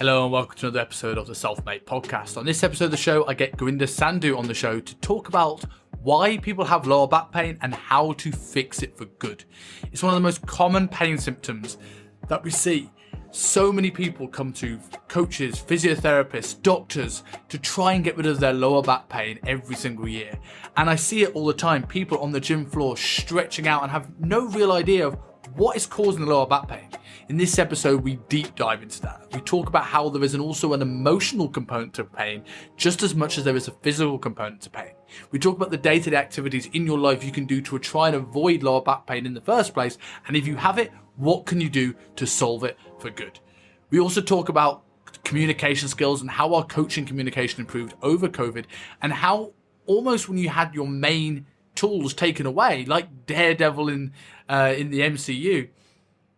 Hello and welcome to another episode of the Self-Made Podcast. On this episode of the show, I get Gurinder Sandhu on the show to talk about why people have lower back pain and how to fix it for good. It's one of the most common pain symptoms that we see. So many people come to coaches, physiotherapists, doctors to try and get rid of their lower back pain every single year. And I see it all the time. People on the gym floor stretching out and have no real idea of what is causing the lower back pain. In this episode, we deep dive into that. We talk about how there is also an emotional component to pain, just as much as there is a physical component to pain. We talk about the day-to-day activities in your life you can do to try and avoid lower back pain in the first place. And if you have it, what can you do to solve it for good? We also talk about communication skills and how our coaching communication improved over COVID, and how almost when you had your main tools taken away, like Daredevil in the MCU,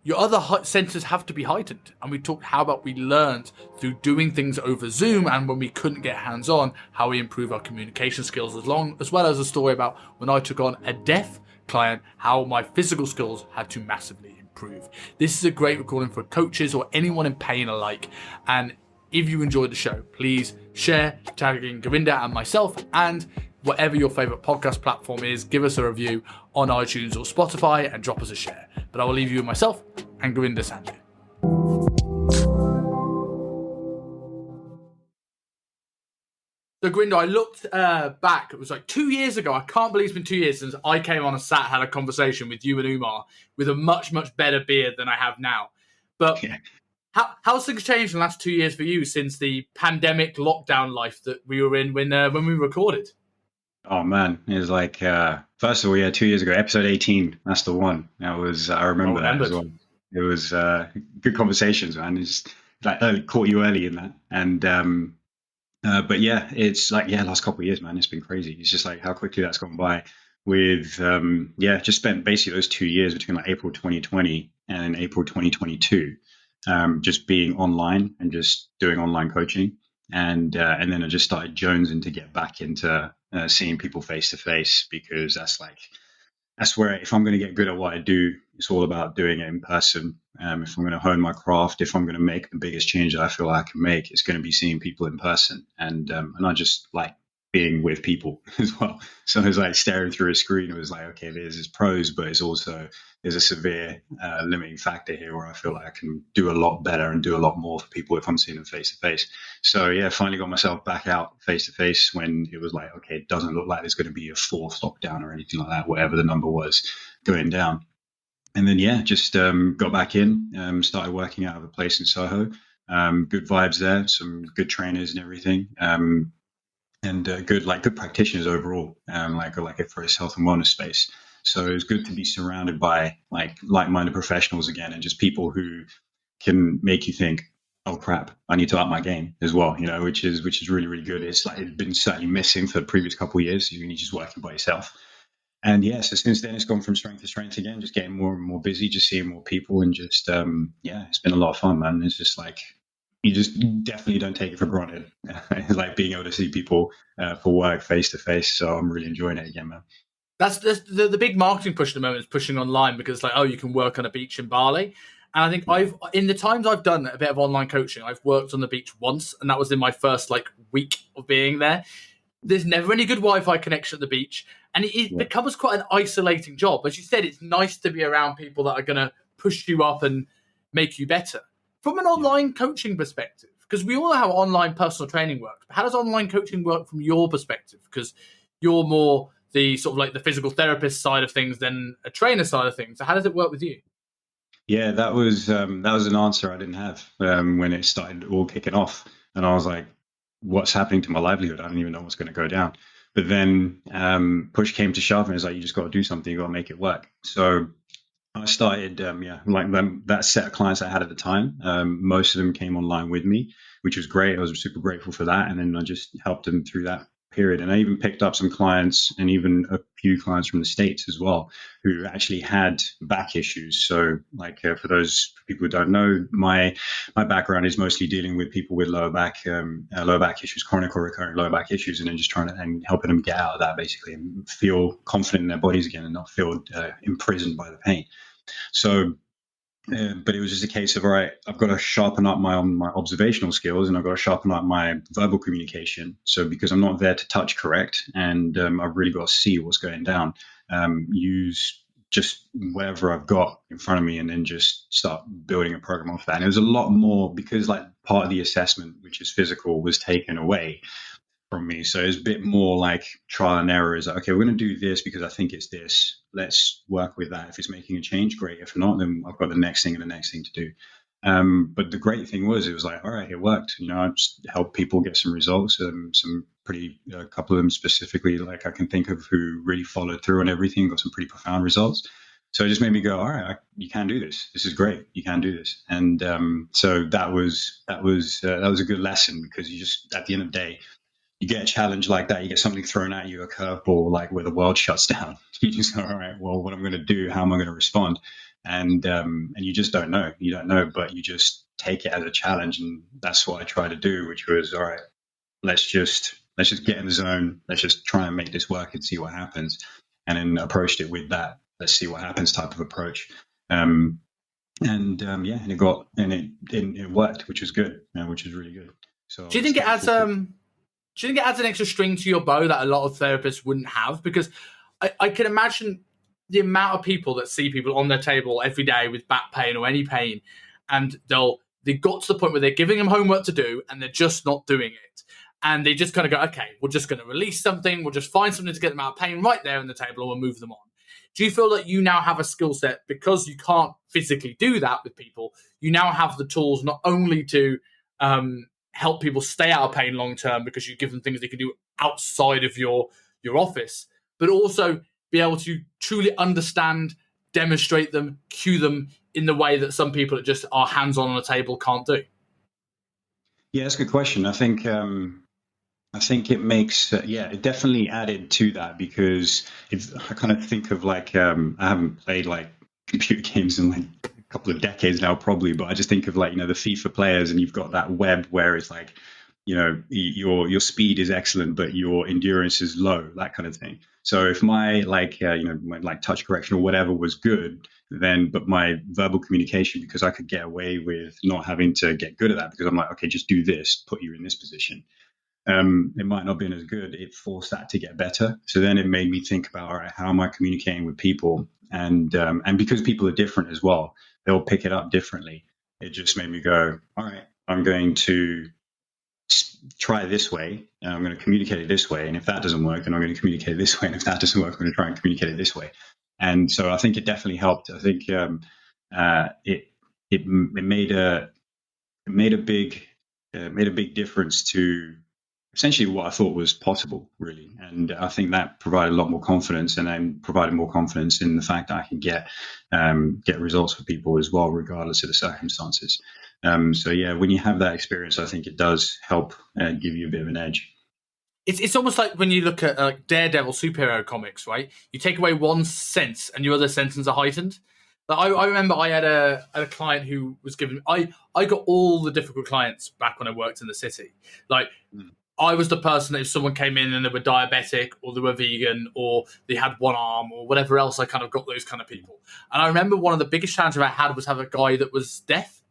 your other senses have to be heightened. And we talked how about we learned through doing things over Zoom, and when we couldn't get hands-on, how we improve our communication skills, as well as a story about when I took on a deaf client, how my physical skills had to massively improve. This is a great recording for coaches or anyone in pain alike. And if you enjoyed the show, please share, tagging Gurinder and myself, and whatever your favorite podcast platform is, give us a review on iTunes or Spotify and drop us a share. But I will leave you with myself and Gurinder Sandhu. So Gurinder, I looked back, it was like 2 years ago. I can't believe it's been 2 years since I came on a sat, had a conversation with you and Umar with a much, much better beard than I have now. But yeah. How's things changed in the last 2 years for you since the pandemic lockdown life that we were in when we recorded? Oh man, it was like, first of all, 2 years ago, episode 18, that's the one. I remember that as well. It was good conversations, man. It's like caught you early in that. And, but yeah, it's like, last couple of years, man, it's been crazy. It's just like how quickly that's gone by with, just spent basically those 2 years between like April 2020 and April 2022, just being online and just doing online coaching. And then I just started jonesing to get back into seeing people face to face, because that's where, if I'm going to get good at what I do, it's all about doing it in person. If I'm going to hone my craft, if I'm going to make the biggest change that I feel I can make, it's going to be seeing people in person. And I just like being with people as well. So it was like staring through a screen. It was like, okay, there's pros, but there's a severe limiting factor here where I feel like I can do a lot better and do a lot more for people if I'm seeing them face to face. So finally got myself back out face to face when it was like, okay, it doesn't look like there's going to be a fourth lockdown or anything like that, whatever the number was going down. And then, just got back in, started working out of a place in Soho. Good vibes there, some good trainers and everything. And good practitioners overall, for his health and wellness space. So it was good to be surrounded by like-minded professionals again, and just people who can make you think, oh crap, I need to up my game as well, which is really, really good. It's like it's been certainly missing for the previous couple of years. You're just working by yourself. And so since then it's gone from strength to strength again, just getting more and more busy, just seeing more people, and just it's been a lot of fun, man. It's just like, you just definitely don't take it for granted. Like being able to see people for work face to face. So I'm really enjoying it again, man. That's the big marketing push at the moment, is pushing online, because it's like, oh, you can work on a beach in Bali. And I think in the times I've done a bit of online coaching, I've worked on the beach once, and that was in my first week of being there. There's never any good Wi-Fi connection at the beach, and it becomes quite an isolating job. As you said, it's nice to be around people that are going to push you up and make you better. From an online coaching perspective, because we all know how online personal training works, but how does online coaching work from your perspective? Because you're more the sort of like the physical therapist side of things than a trainer side of things. So how does it work with you? Yeah, that was an answer I didn't have when it started all kicking off. And I was like, what's happening to my livelihood? I don't even know what's going to go down. But then push came to shove, and it's like, you just got to do something. You got to make it work. So I started, that set of clients I had at the time. Most of them came online with me, which was great. I was super grateful for that. And then I just helped them through that period. And I even picked up some clients, and even a few clients from the States as well, who actually had back issues. So for those people who don't know, my background is mostly dealing with people with lower back issues, chronic or recurrent lower back issues, and then just and helping them get out of that, basically, and feel confident in their bodies again and not feel imprisoned by the pain. So But it was just a case of, all right, I've got to sharpen up my observational skills, and I've got to sharpen up my verbal communication. So because I'm not there to touch correct, and I've really got to see what's going down, use just whatever I've got in front of me, and then just start building a program off that. And it was a lot more because like part of the assessment, which is physical, was taken away from me. So it's a bit more like trial and error. Is like, okay, we're going to do this because I think it's this. Let's work with that. If it's making a change, great. If not, then I've got the next thing and the next thing to do. But the great thing was, it was like, all right, it worked. I just helped people get some results. Some pretty, a couple of them specifically, like I can think of, who really followed through on everything, got some pretty profound results. So it just made me go, all right, you can do this. This is great. You can do this. And so that was a good lesson, because you just, at the end of the day, you get a challenge like that, you get something thrown at you, a curveball, like where the world shuts down. You just go, all right, well, what I'm going to do, how am I going to respond? And you just don't know. You don't know, but you just take it as a challenge, and that's what I try to do, which was, all right, let's just get in the zone. Let's just try and make this work and see what happens. And then approached it with that, let's see what happens type of approach. And it worked, which was good, which was really good. So do you think it adds do you think it adds an extra string to your bow that a lot of therapists wouldn't have? Because I can imagine the amount of people that see people on their table every day with back pain or any pain, and they got to the point where they're giving them homework to do and they're just not doing it. And they just kind of go, okay, we're just going to release something. We'll just find something to get them out of pain right there on the table, and we'll move them on. Do you feel that you now have a skill set, because you can't physically do that with people? You now have the tools not only to help people stay out of pain long term, because you give them things they can do outside of your office, but also be able to truly understand, demonstrate them, cue them in the way that some people that just are hands-on on a table can't do? Yeah, that's a good question. I think it makes it definitely added to that, because if I kind of think of like I haven't played like computer games in like a couple of decades now probably, but I just think of like the FIFA players, and you've got that web where it's like your speed is excellent but your endurance is low, that kind of thing. So if my my like touch correction or whatever was good, then but my verbal communication, because I could get away with not having to get good at that, because I'm like, okay, just do this, put you in this position. It might not have been as good. It forced that to get better. So then it made me think about, all right, how am I communicating with people? And because people are different as well, they'll pick it up differently. It just made me go, all right, I'm going to try this way, and I'm going to communicate it this way. And if that doesn't work, then I'm going to communicate it this way. And if that doesn't work, I'm going to try and communicate it this way. And so I think it definitely helped. I think it made a big difference to essentially what I thought was possible, really. And I think that provided a lot more confidence, and then provided more confidence in the fact that I can get results for people as well, regardless of the circumstances. So yeah, when you have that experience, I think it does help give you a bit of an edge. It's almost like when you look at Daredevil superhero comics, right? You take away one sense and your other senses are heightened. Like I remember I had a client who was given. I got all the difficult clients back when I worked in the city. Like I was the person that if someone came in and they were diabetic or they were vegan or they had one arm or whatever else, I kind of got those kind of people. And I remember one of the biggest challenges I had was have a guy that was deaf.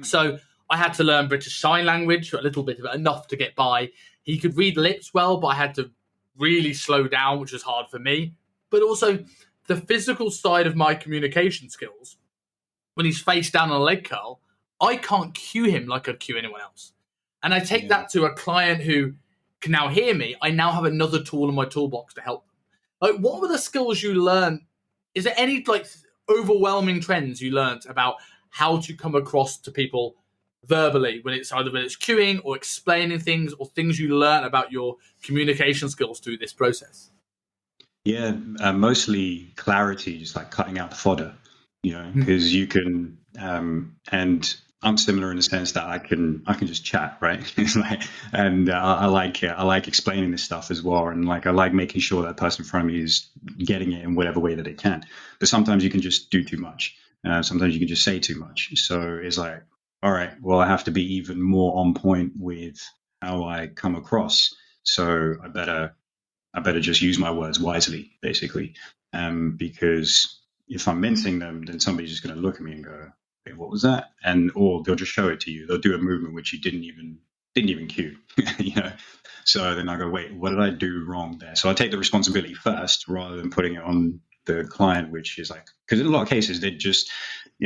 So I had to learn British Sign Language, a little bit of it, enough to get by. He could read lips well, but I had to really slow down, which was hard for me. But also the physical side of my communication skills, when he's face down on a leg curl, I can't cue him like I'd cue anyone else. And I take that to a client who can now hear me. I now have another tool in my toolbox to help them. Like, what were the skills you learned? Is there any like overwhelming trends you learned about how to come across to people verbally, when it's cueing or explaining things, or things you learn about your communication skills through this process? Yeah, mostly clarity, just like cutting out the fodder, because you can, and I'm similar in the sense that I can just chat, right? It's like, and I like explaining this stuff as well, and like I like making sure that person in front of me is getting it in whatever way that they can. But sometimes you can just do too much. Sometimes you can just say too much. So it's like, all right, well, I have to be even more on point with how I come across. So I better just use my words wisely, basically, because if I'm mincing them, then somebody's just going to look at me and go, "Wait, what was that?" Or they'll just show it to you. They'll do a movement which you didn't even cue, you know. So then I go, "Wait, what did I do wrong there?" So I take the responsibility first rather than putting it on the client, which is like, because in a lot of cases they just,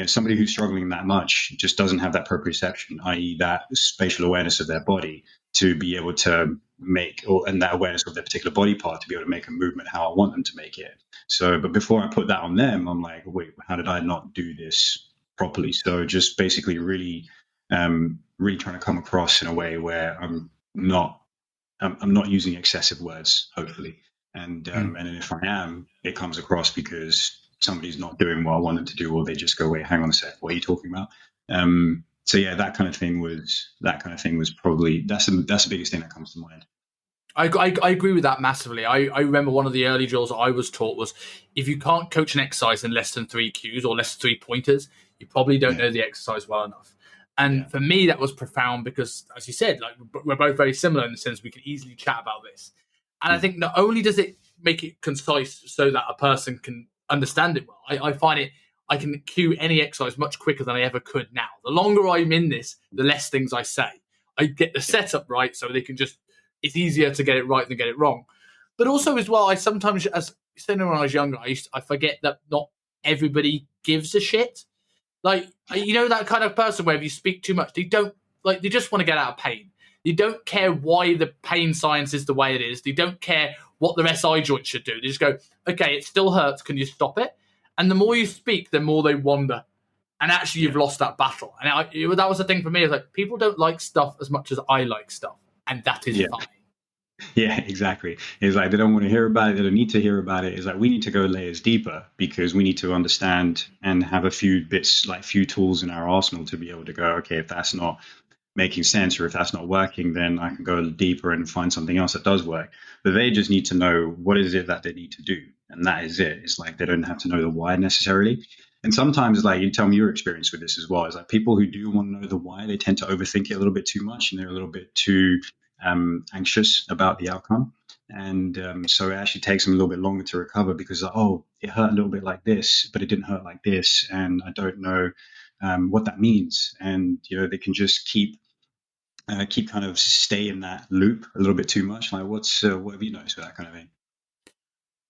somebody who's struggling that much just doesn't have that proprioception, i.e., that spatial awareness of their body to be able to and that awareness of their particular body part to be able to make a movement how I want them to make it. So, but before I put that on them, I'm like, wait, how did I not do this properly? So just basically really trying to come across in a way where I'm not using excessive words, hopefully. And then if I am, it comes across because somebody's not doing what I want them to do, or they just go, wait, hang on a sec, what are you talking about? So yeah, that kind of thing was probably that's the biggest thing that comes to mind. I agree with that massively. I remember one of the early drills I was taught was, if you can't coach an exercise in less than 3 cues or less than 3 pointers, you probably don't know the exercise well enough. And for me, that was profound because, as you said, like, we're both very similar in the sense we can easily chat about this. And I think not only does it make it concise so that a person can understand it well, I find I can cue any exercise much quicker than I ever could now. The longer I'm in this, the less things I say. I get the setup right so they can just, it's easier to get it right than get it wrong. But also as well, I sometimes, as when I was younger, I forget that not everybody gives a shit. Like, that kind of person where if you speak too much, they just want to get out of pain. They don't care why the pain science is the way it is. They don't care what the SI joint should do. They just go, okay, it still hurts. Can you stop it? And the more you speak, the more they wander. And actually, you've lost that battle. And that was the thing for me. Is like, people don't like stuff as much as I like stuff. And that is fine. Yeah, exactly. It's like they don't want to hear about it. They don't need to hear about it. It's like we need to go layers deeper because we need to understand and have a few bits, like few tools in our arsenal to be able to go, okay, if that's not making sense or if that's not working, then I can go deeper and find something else that does work. But they just need to know what is it that they need to do. And that is it. It's like they don't have to know the why necessarily. And sometimes, like, you tell me your experience with this as well, is like people who do want to know the why, they tend to overthink it a little bit too much and they're a little bit too anxious about the outcome. And so it actually takes them a little bit longer to recover because, it hurt a little bit like this, but it didn't hurt like this. And I don't know what that means. And, they can just keep kind of stay in that loop a little bit too much. Like, what have you noticed with that kind of thing?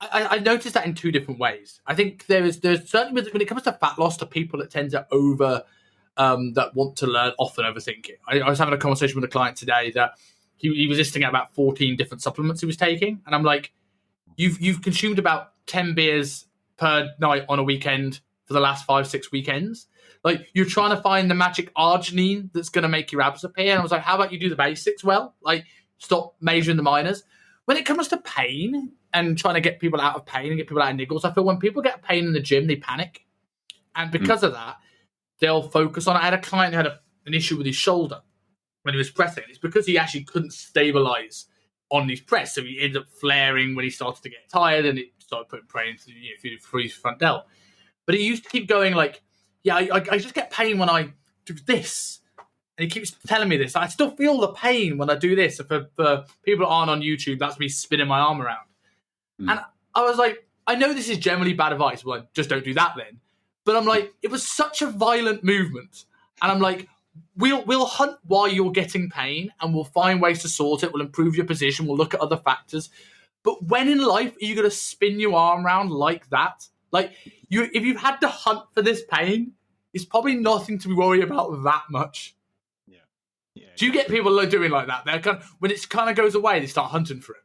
I noticed that in 2 different ways. I think there's certainly, when it comes to fat loss, to people that tend to that want to learn often overthink it. I was having a conversation with a client today that he was listing out about 14 different supplements he was taking, and I'm like, you've consumed about 10 beers per night on a weekend for the last 5-6 weekends. Like, you're trying to find the magic arginine that's going to make your abs appear. And I was like, how about you do the basics well? Like, stop measuring the minors. When it comes to pain and trying to get people out of pain and get people out of niggles, I feel when people get pain in the gym, they panic. And because of that, they'll focus on it. I had a client who had an issue with his shoulder when he was pressing. It's because he actually couldn't stabilize on his press. So he ended up flaring when he started to get tired and it started putting pressure through his front delt. But he used to keep going like, yeah, I just get pain when I do this. And he keeps telling me this. I still feel the pain when I do this. For people that aren't on YouTube, that's me spinning my arm around. And I was like, I know this is generally bad advice. Well, just don't do that then. But I'm like, it was such a violent movement. And I'm like, we'll hunt while you're getting pain and we'll find ways to sort it. We'll improve your position. We'll look at other factors. But when in life are you going to spin your arm around like that? Like, if you've had to hunt for this pain, it's probably nothing to worry about that much. Yeah. Do you get people doing like that? They're when it kind of goes away, they start hunting for it.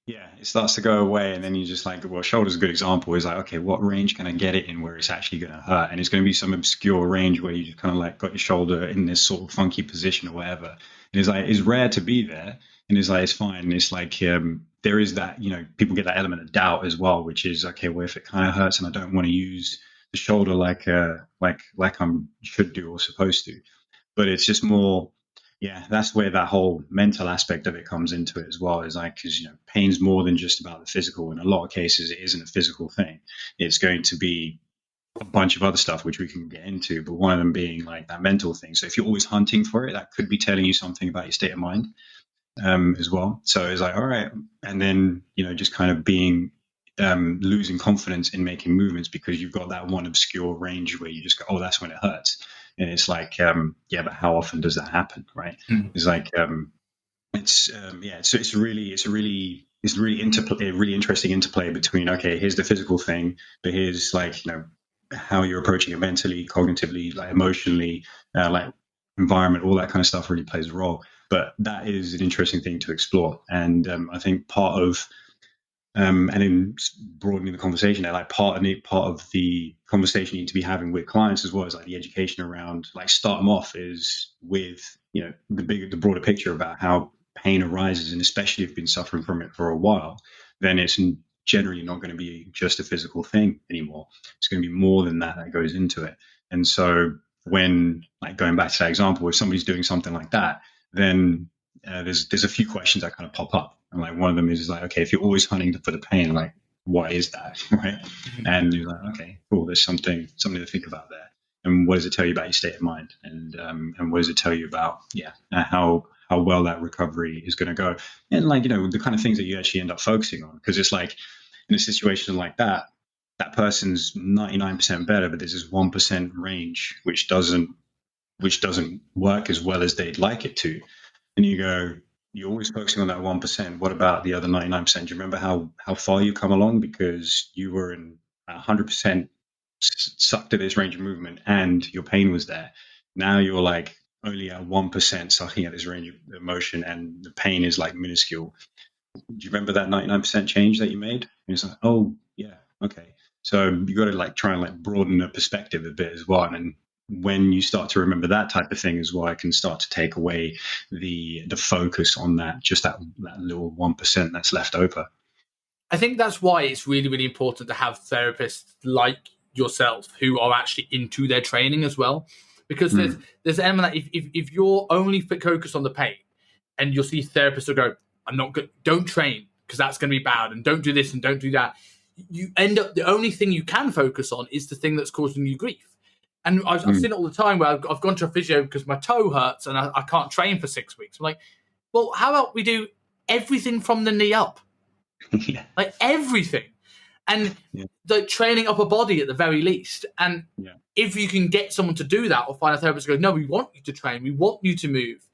Yeah, it starts to go away, and then you just like, well, shoulder's a good example. Is like, okay, what range can I get it in where it's actually going to hurt? And it's going to be some obscure range where you just kind of like got your shoulder in this sort of funky position or whatever. And it's like, it's rare to be there, and it's like, it's fine. And it's like, there is that, people get that element of doubt as well, which is, okay, well, if it kind of hurts and I don't want to use the shoulder like I'm should do or supposed to, but it's just more. Yeah, that's where that whole mental aspect of it comes into it as well. Is like, because pain's more than just about the physical. In a lot of cases, it isn't a physical thing. It's going to be a bunch of other stuff which we can get into, but one of them being like that mental thing. So if you're always hunting for it, that could be telling you something about your state of mind as well. So it's like, all right, and then just kind of being losing confidence in making movements because you've got that one obscure range where you just go, oh, that's when it hurts. And it's like, yeah, but how often does that happen, right? It's like, it's really interesting interplay between, okay, here's the physical thing, but here's like, how you're approaching it mentally, cognitively, like emotionally, like environment, all that kind of stuff really plays a role. But that is an interesting thing to explore. And I think part of and in broadening the conversation, like part of the conversation you need to be having with clients as well as like the education around, like, start them off is with the broader picture about how pain arises, and especially if you've been suffering from it for a while, then it's generally not going to be just a physical thing anymore. It's going to be more than that goes into it. And so when, like, going back to that example, if somebody's doing something like that, then there's a few questions that kind of pop up. And like one of them is like, okay, if you're always hunting for the pain, like, what is that, right? And you're like, okay, cool, there's something to think about there. And what does it tell you about your state of mind? And what does it tell you about how well that recovery is going to go? And like, the kind of things that you actually end up focusing on, because it's like in a situation like that, that person's 99% better, but there's this 1% range which doesn't work as well as they'd like it to. And you go, you're always focusing on that 1%. What about the other 99%? Do you remember how far you come along? Because you were in 100% sucked to this range of movement and your pain was there. Now you're like only at 1% sucking at this range of motion and the pain is like minuscule. Do you remember that 99% change that you made? And it's like, oh, yeah, okay. So you got to like try and like broaden the perspective a bit as well. And when you start to remember that type of thing as well, I can start to take away the focus on that little 1% that's left over. I think that's why it's really, really important to have therapists like yourself who are actually into their training as well. Because there's an element that if you're only focused on the pain and you'll see therapists who go, I'm not good, don't train because that's going to be bad, and don't do this and don't do that. You end up, the only thing you can focus on is the thing that's causing you grief. And I've seen it all the time where I've gone to a physio because my toe hurts and I can't train for 6 weeks. I'm like, well, how about we do everything from the knee up? Yeah. Like everything. And the training upper body at the very least. And if you can get someone to do that or find a therapist who goes, no, we want you to train, we want you to move.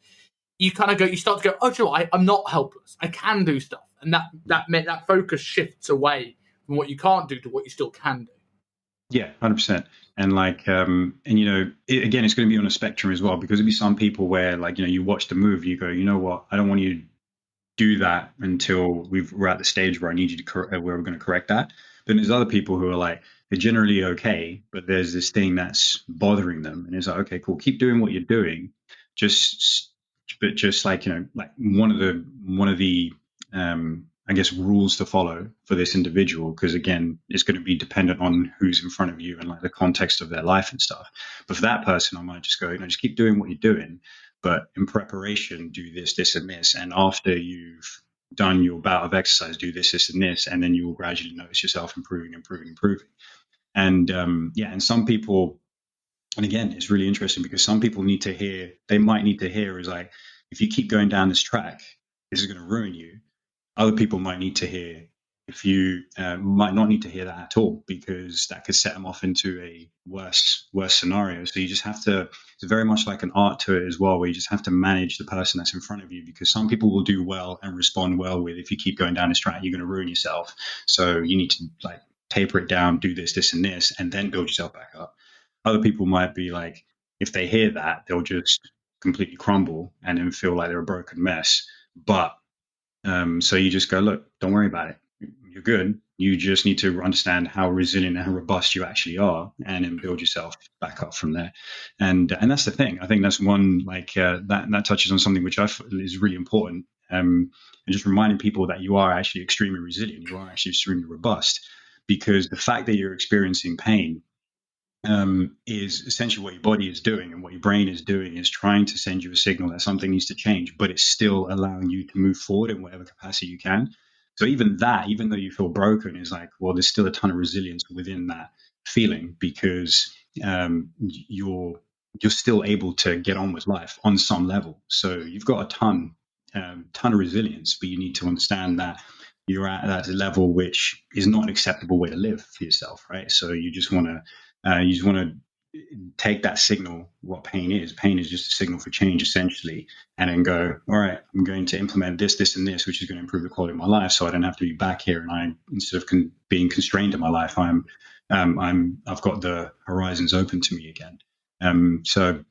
You kind of go, you start to go, oh, you know what? I'm not helpless. I can do stuff. And that focus shifts away from what you can't do to what you still can do. Yeah, 100%. And like, again, it's going to be on a spectrum as well, because there'll be some people where, like, you watch the movie, you go, you know what, I don't want you to do that until we're at the stage where I need you to where we're going to correct that. Then there's other people who are like, they're generally okay, but there's this thing that's bothering them, and it's like, okay, cool, keep doing what you're doing, but just like, like one of the I guess rules to follow for this individual, because again, it's going to be dependent on who's in front of you and like the context of their life and stuff. But for that person, I might just go, just keep doing what you're doing, but in preparation, do this, this, and this. And after you've done your bout of exercise, do this, this, and this, and then you will gradually notice yourself improving. And and some people, and again, it's really interesting because some people might need to hear is like, if you keep going down this track, this is going to ruin you. Other people might need to hear, if you might not need to hear that at all, because that could set them off into a worse scenario. So you just have to, it's very much like an art to it as well, where you just have to manage the person that's in front of you, because some people will do well and respond well with, if you keep going down this track, you're going to ruin yourself. So you need to like taper it down, do this, this, and this, and then build yourself back up. Other people might be like, if they hear that, they'll just completely crumble and then feel like they're a broken mess. But so you just go, look, don't worry about it. You're good. You just need to understand how resilient and how robust you actually are, and then build yourself back up from there. And that's the thing. I think that's one, like, that touches on something which I feel is really important. And just reminding people that you are actually extremely resilient. You are actually extremely robust, because the fact that you're experiencing pain is essentially what your body is doing, and what your brain is doing is trying to send you a signal that something needs to change, but it's still allowing you to move forward in whatever capacity you can. So even though you feel broken, is like, well, there's still a ton of resilience within that feeling, because you're still able to get on with life on some level. So you've got a ton of resilience, but you need to understand that you're at that level which is not an acceptable way to live for yourself, right? So you just want to take that signal, what pain is. Pain is just a signal for change, essentially, and then go, all right, I'm going to implement this, this, and this, which is going to improve the quality of my life, so I don't have to be back here. And I, instead of being constrained in my life, I've got the horizons open to me again. So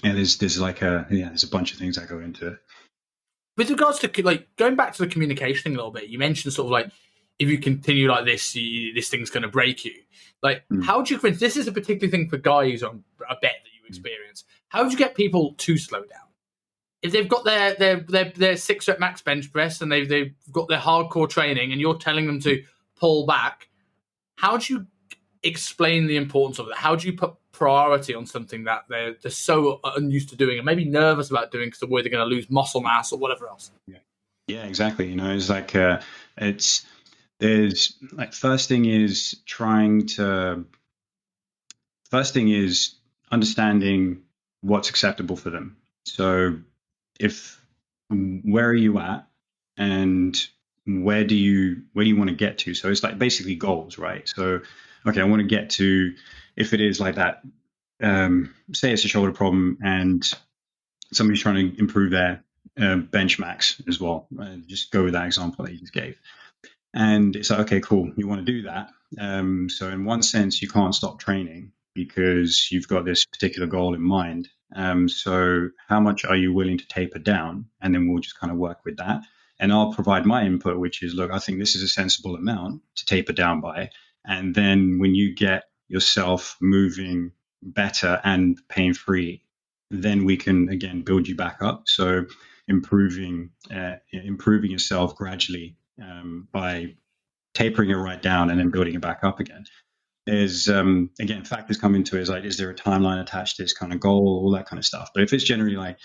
yeah, there's a bunch of things that go into it. With regards to like going back to the communication thing a little bit, you mentioned sort of like if you continue like this, this thing's going to break you. Like, how do you convince? This is a particular thing for guys on I bet that you experience. How do you get people to slow down? If they've got their 6-rep max bench press and they've got their hardcore training, and you're telling them to pull back, how do you explain the importance of it? How do you put priority on something that they're so unused to doing and maybe nervous about doing because they're worried they're going to lose muscle mass or whatever else? Yeah, exactly. It's like there's like first thing is understanding what's acceptable for them. So where are you at, and where do you want to get to? So it's like basically goals, right? So okay, I want to get to, if it is like that, say it's a shoulder problem and somebody's trying to improve their bench max as well. Just go with that example that you just gave. And it's like, okay, cool, you want to do that. So in one sense, you can't stop training because you've got this particular goal in mind. So how much are you willing to taper down? And then we'll just kind of work with that. And I'll provide my input, which is, look, I think this is a sensible amount to taper down by. And then when you get yourself moving better and pain-free, then we can, again, build you back up. So improving yourself gradually by tapering it right down and then building it back up again. There's again, factors come into it, is like, is there a timeline attached to this kind of goal, all that kind of stuff. But if it's generally like,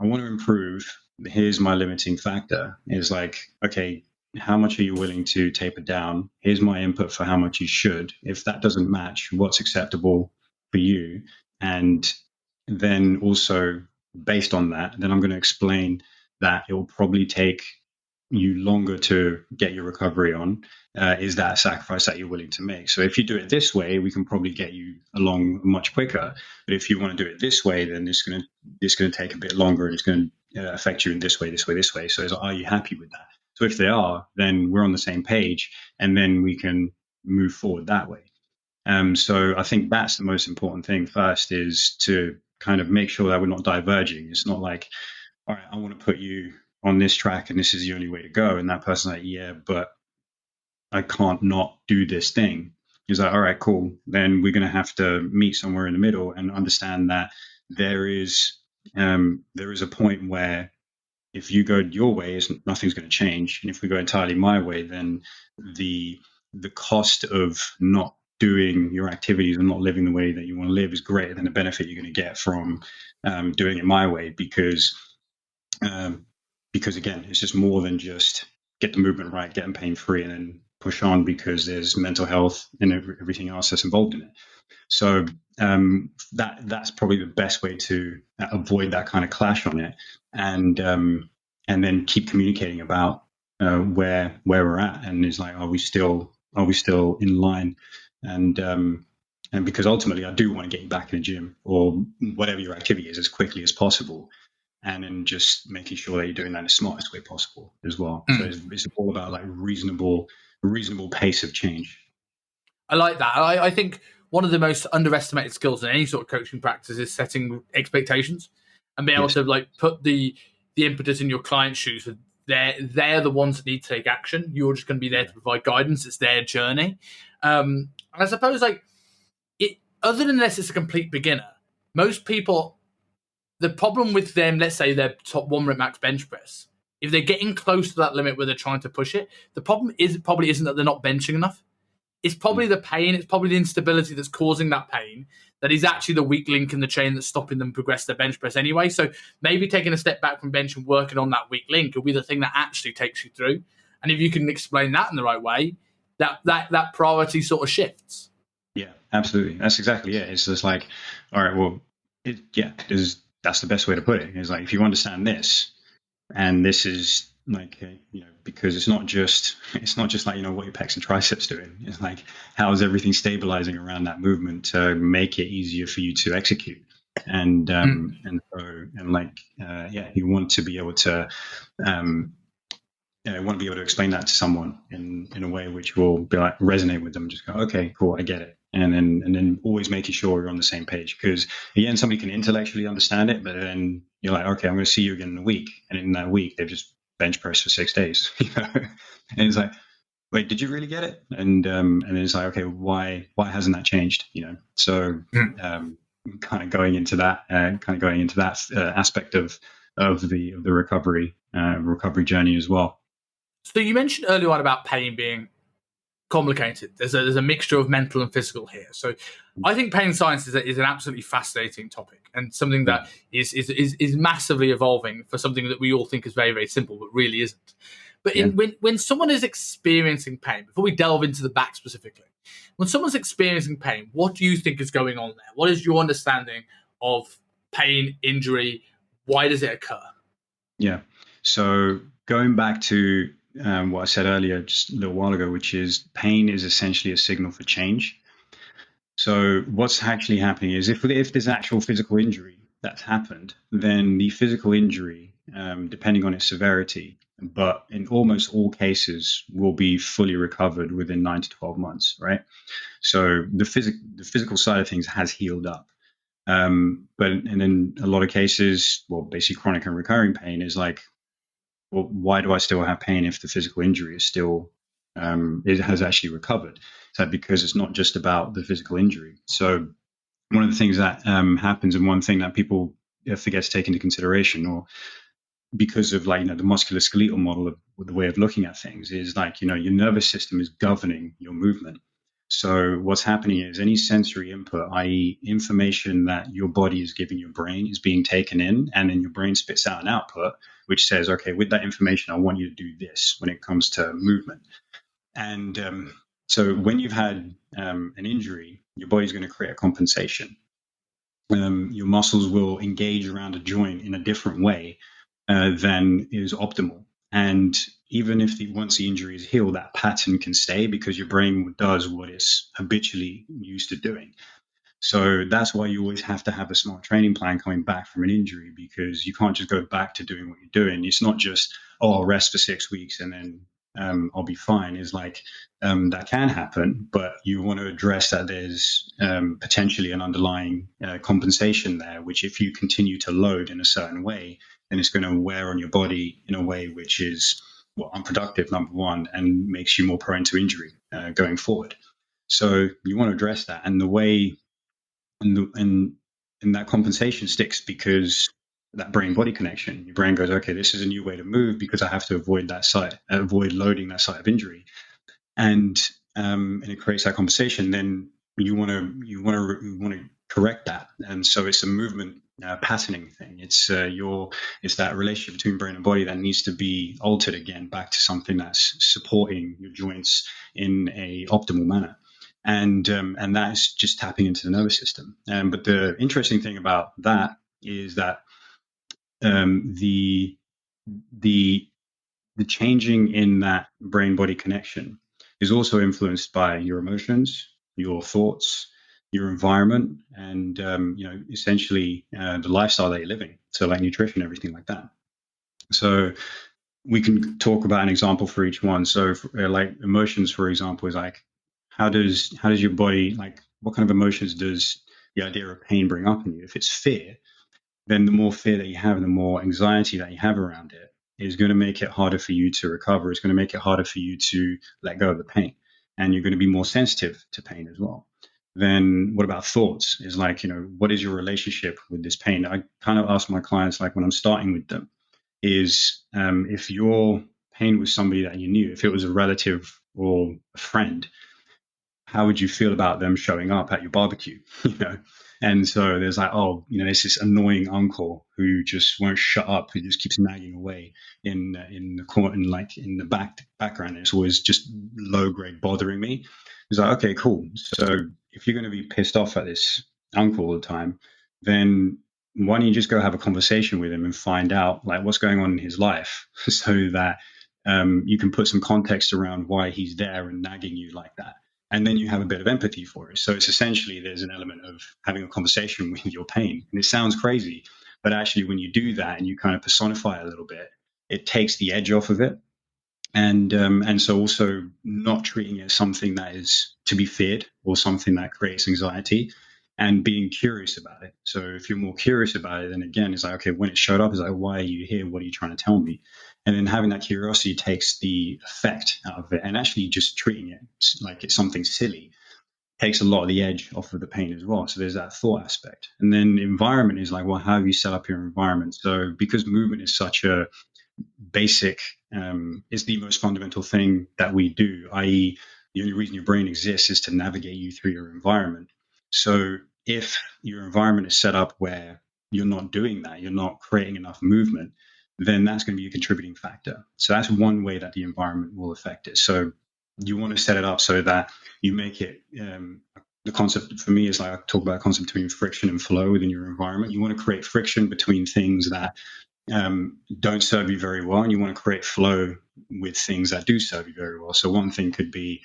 I want to improve, here's my limiting factor, is like, okay, how much are you willing to taper down? Here's my input for how much you should. If that doesn't match, what's acceptable for you? And then also based on that, then I'm going to explain that it will probably take you longer to get your recovery on. Is that a sacrifice that you're willing to make? So if you do it this way, we can probably get you along much quicker. But if you want to do it this way, then it's going to take a bit longer, and it's going to affect you in this way. So it's like, are you happy with that? So if they are, then we're on the same page, and then we can move forward that way. So I think that's the most important thing first, is to kind of make sure that we're not diverging. It's not like, all right, I want to put you on this track and this is the only way to go. And that person's like, yeah, but I can't not do this thing. He's like, all right, cool. Then we're going to have to meet somewhere in the middle and understand that there is a point where if you go your way, nothing's going to change. And if we go entirely my way, then the cost of not doing your activities and not living the way that you want to live is greater than the benefit you're going to get from doing it my way, because again, it's just more than just get the movement right, get them pain free, and then push on, because there's mental health and everything else that's involved in it. So that's probably the best way to avoid that kind of clash on it, and then keep communicating about where we're at, and it's like, are we still in line, and because ultimately I do want to get you back in the gym or whatever your activity is as quickly as possible. And then just making sure that you're doing that in the smartest way possible as well. So it's all about like reasonable pace of change. I like that. I think one of the most underestimated skills in any sort of coaching practice is setting expectations and being able to like put the impetus in your client's shoes. They're the ones that need to take action. You're just going to be there to provide guidance. It's their journey. And I suppose other than this, it's a complete beginner. Most people, the problem with them, let's say their top 1-rep max bench press, if they're getting close to that limit where they're trying to push it, the problem probably isn't that they're not benching enough. It's probably the pain, it's probably the instability that's causing that pain that is actually the weak link in the chain that's stopping them progress their bench press anyway. So maybe taking a step back from bench and working on that weak link will be the thing that actually takes you through. And if you can explain that in the right way, that priority sort of shifts. Yeah, absolutely. That's exactly it. It's just like, all right, well, that's the best way to put it. It's like, if you understand this, and this is because it's not just like, what your pecs and triceps doing. It's like, how is everything stabilizing around that movement to make it easier for you to execute. And you want to be able to want to be able to explain that to someone in a way which will be like resonate with them. Just go, okay, cool, I get it. And then always making sure you're on the same page, because again, somebody can intellectually understand it, but then you're like, okay, I'm going to see you again in a week, and in that week they've just bench pressed for 6 days, and it's like, wait, did you really get it? And it's like, okay, why hasn't that changed? So kind of going into that aspect of the recovery journey as well. So you mentioned earlier on about pain being complicated. There's a mixture of mental and physical here. So I think pain science is an absolutely fascinating topic, and something that is massively evolving for something that we all think is very, very simple, but really isn't. But when someone is experiencing pain, before we delve into the back specifically, when someone's experiencing pain, what do you think is going on there? What is your understanding of pain, injury? Why does it occur? Yeah. So going back to what I said earlier, just a little while ago, which is pain is essentially a signal for change. So what's actually happening is if there's actual physical injury that's happened, then the physical injury, depending on its severity, but in almost all cases, will be fully recovered within 9 to 12 months, right? So the physical side of things has healed up. But in a lot of cases, well, basically chronic and recurring pain is like, well, why do I still have pain if the physical injury is still it has actually recovered? So because it's not just about the physical injury. So one of the things that happens, and one thing that people forget to take into consideration, or because of the musculoskeletal model of the way of looking at things, is like, your nervous system is governing your movement. So what's happening is any sensory input, i.e. information that your body is giving your brain, is being taken in, and then your brain spits out an output which says, okay, with that information, I want you to do this when it comes to movement. And so when you've had an injury, your body's going to create a compensation. Your muscles will engage around a joint in a different way than is optimal. And even if once the injury is healed, that pattern can stay because your brain does what it's habitually used to doing. So that's why you always have to have a smart training plan coming back from an injury, because you can't just go back to doing what you're doing. It's not just, I'll rest for 6 weeks and then I'll be fine. It's like that can happen, but you want to address that there's potentially an underlying compensation there, which if you continue to load in a certain way, then it's going to wear on your body in a way which is unproductive, number one, and makes you more prone to injury going forward. So you want to address that, and the way and that compensation sticks because that brain body connection, your brain goes, okay, this is a new way to move because I have to avoid loading that site of injury, and it creates that compensation. Then you want to correct that, and so it's a movement patterning thing. It's that relationship between brain and body that needs to be altered again back to something that's supporting your joints in a optimal manner. And that is just tapping into the nervous system. But the interesting thing about that is that the changing in that brain-body connection is also influenced by your emotions, your thoughts, your environment, and essentially the lifestyle that you're living. So like nutrition, everything like that. So we can talk about an example for each one. So like emotions, for example, is like, how does your body, like, what kind of emotions does the idea of pain bring up in you? If it's fear, then the more fear that you have and the more anxiety that you have around it is going to make it harder for you to recover. It's going to make it harder for you to let go of the pain. And you're going to be more sensitive to pain as well. Then what about thoughts? Is like, what is your relationship with this pain? I kind of ask my clients, like when I'm starting with them, is if your pain was somebody that you knew, if it was a relative or a friend, how would you feel about them showing up at your barbecue? And so there's like, it's this annoying uncle who just won't shut up, who just keeps nagging away in the corner, like in the background. It's always just low grade bothering me. It's like, okay, cool. So if you're going to be pissed off at this uncle all the time, then why don't you just go have a conversation with him and find out like what's going on in his life so that you can put some context around why he's there and nagging you like that. And then you have a bit of empathy for it. So it's essentially, there's an element of having a conversation with your pain. And it sounds crazy, but actually when you do that and you kind of personify it a little bit, it takes the edge off of it. And so also not treating it as something that is to be feared or something that creates anxiety, and being curious about it. So if you're more curious about it, then again, it's like, okay, when it showed up, it's like, why are you here? What are you trying to tell me? And then having that curiosity takes the effect out of it, and actually just treating it like it's something silly takes a lot of the edge off of the pain as well. So there's that thought aspect. And then environment is like, well, how have you set up your environment? So because movement is such a basic, is the most fundamental thing that we do, i.e., the only reason your brain exists is to navigate you through your environment. So if your environment is set up where you're not doing that, you're not creating enough movement, then that's going to be a contributing factor. So that's one way that the environment will affect it. So you want to set it up so that you make it, the concept for me is like, I talk about a concept between friction and flow within your environment. You want to create friction between things that don't serve you very well, and you want to create flow with things that do serve you very well. So one thing could be,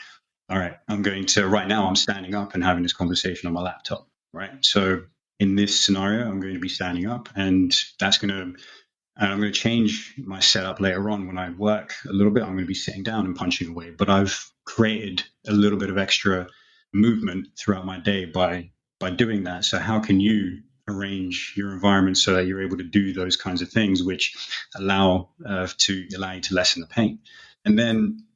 all right, right now I'm standing up and having this conversation on my laptop, right? So in this scenario, I'm going to be standing up, and I'm going to change my setup later on when I work a little bit. I'm going to be sitting down and punching away, but I've created a little bit of extra movement throughout my day by doing that. So how can you arrange your environment so that you're able to do those kinds of things, which allow you to lessen the pain? And then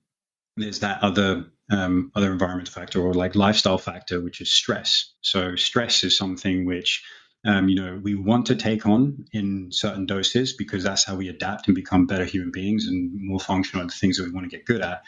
there's that other environmental factor, or like lifestyle factor, which is stress. So stress is something which we want to take on in certain doses, because that's how we adapt and become better human beings and more functional at the things that we want to get good at.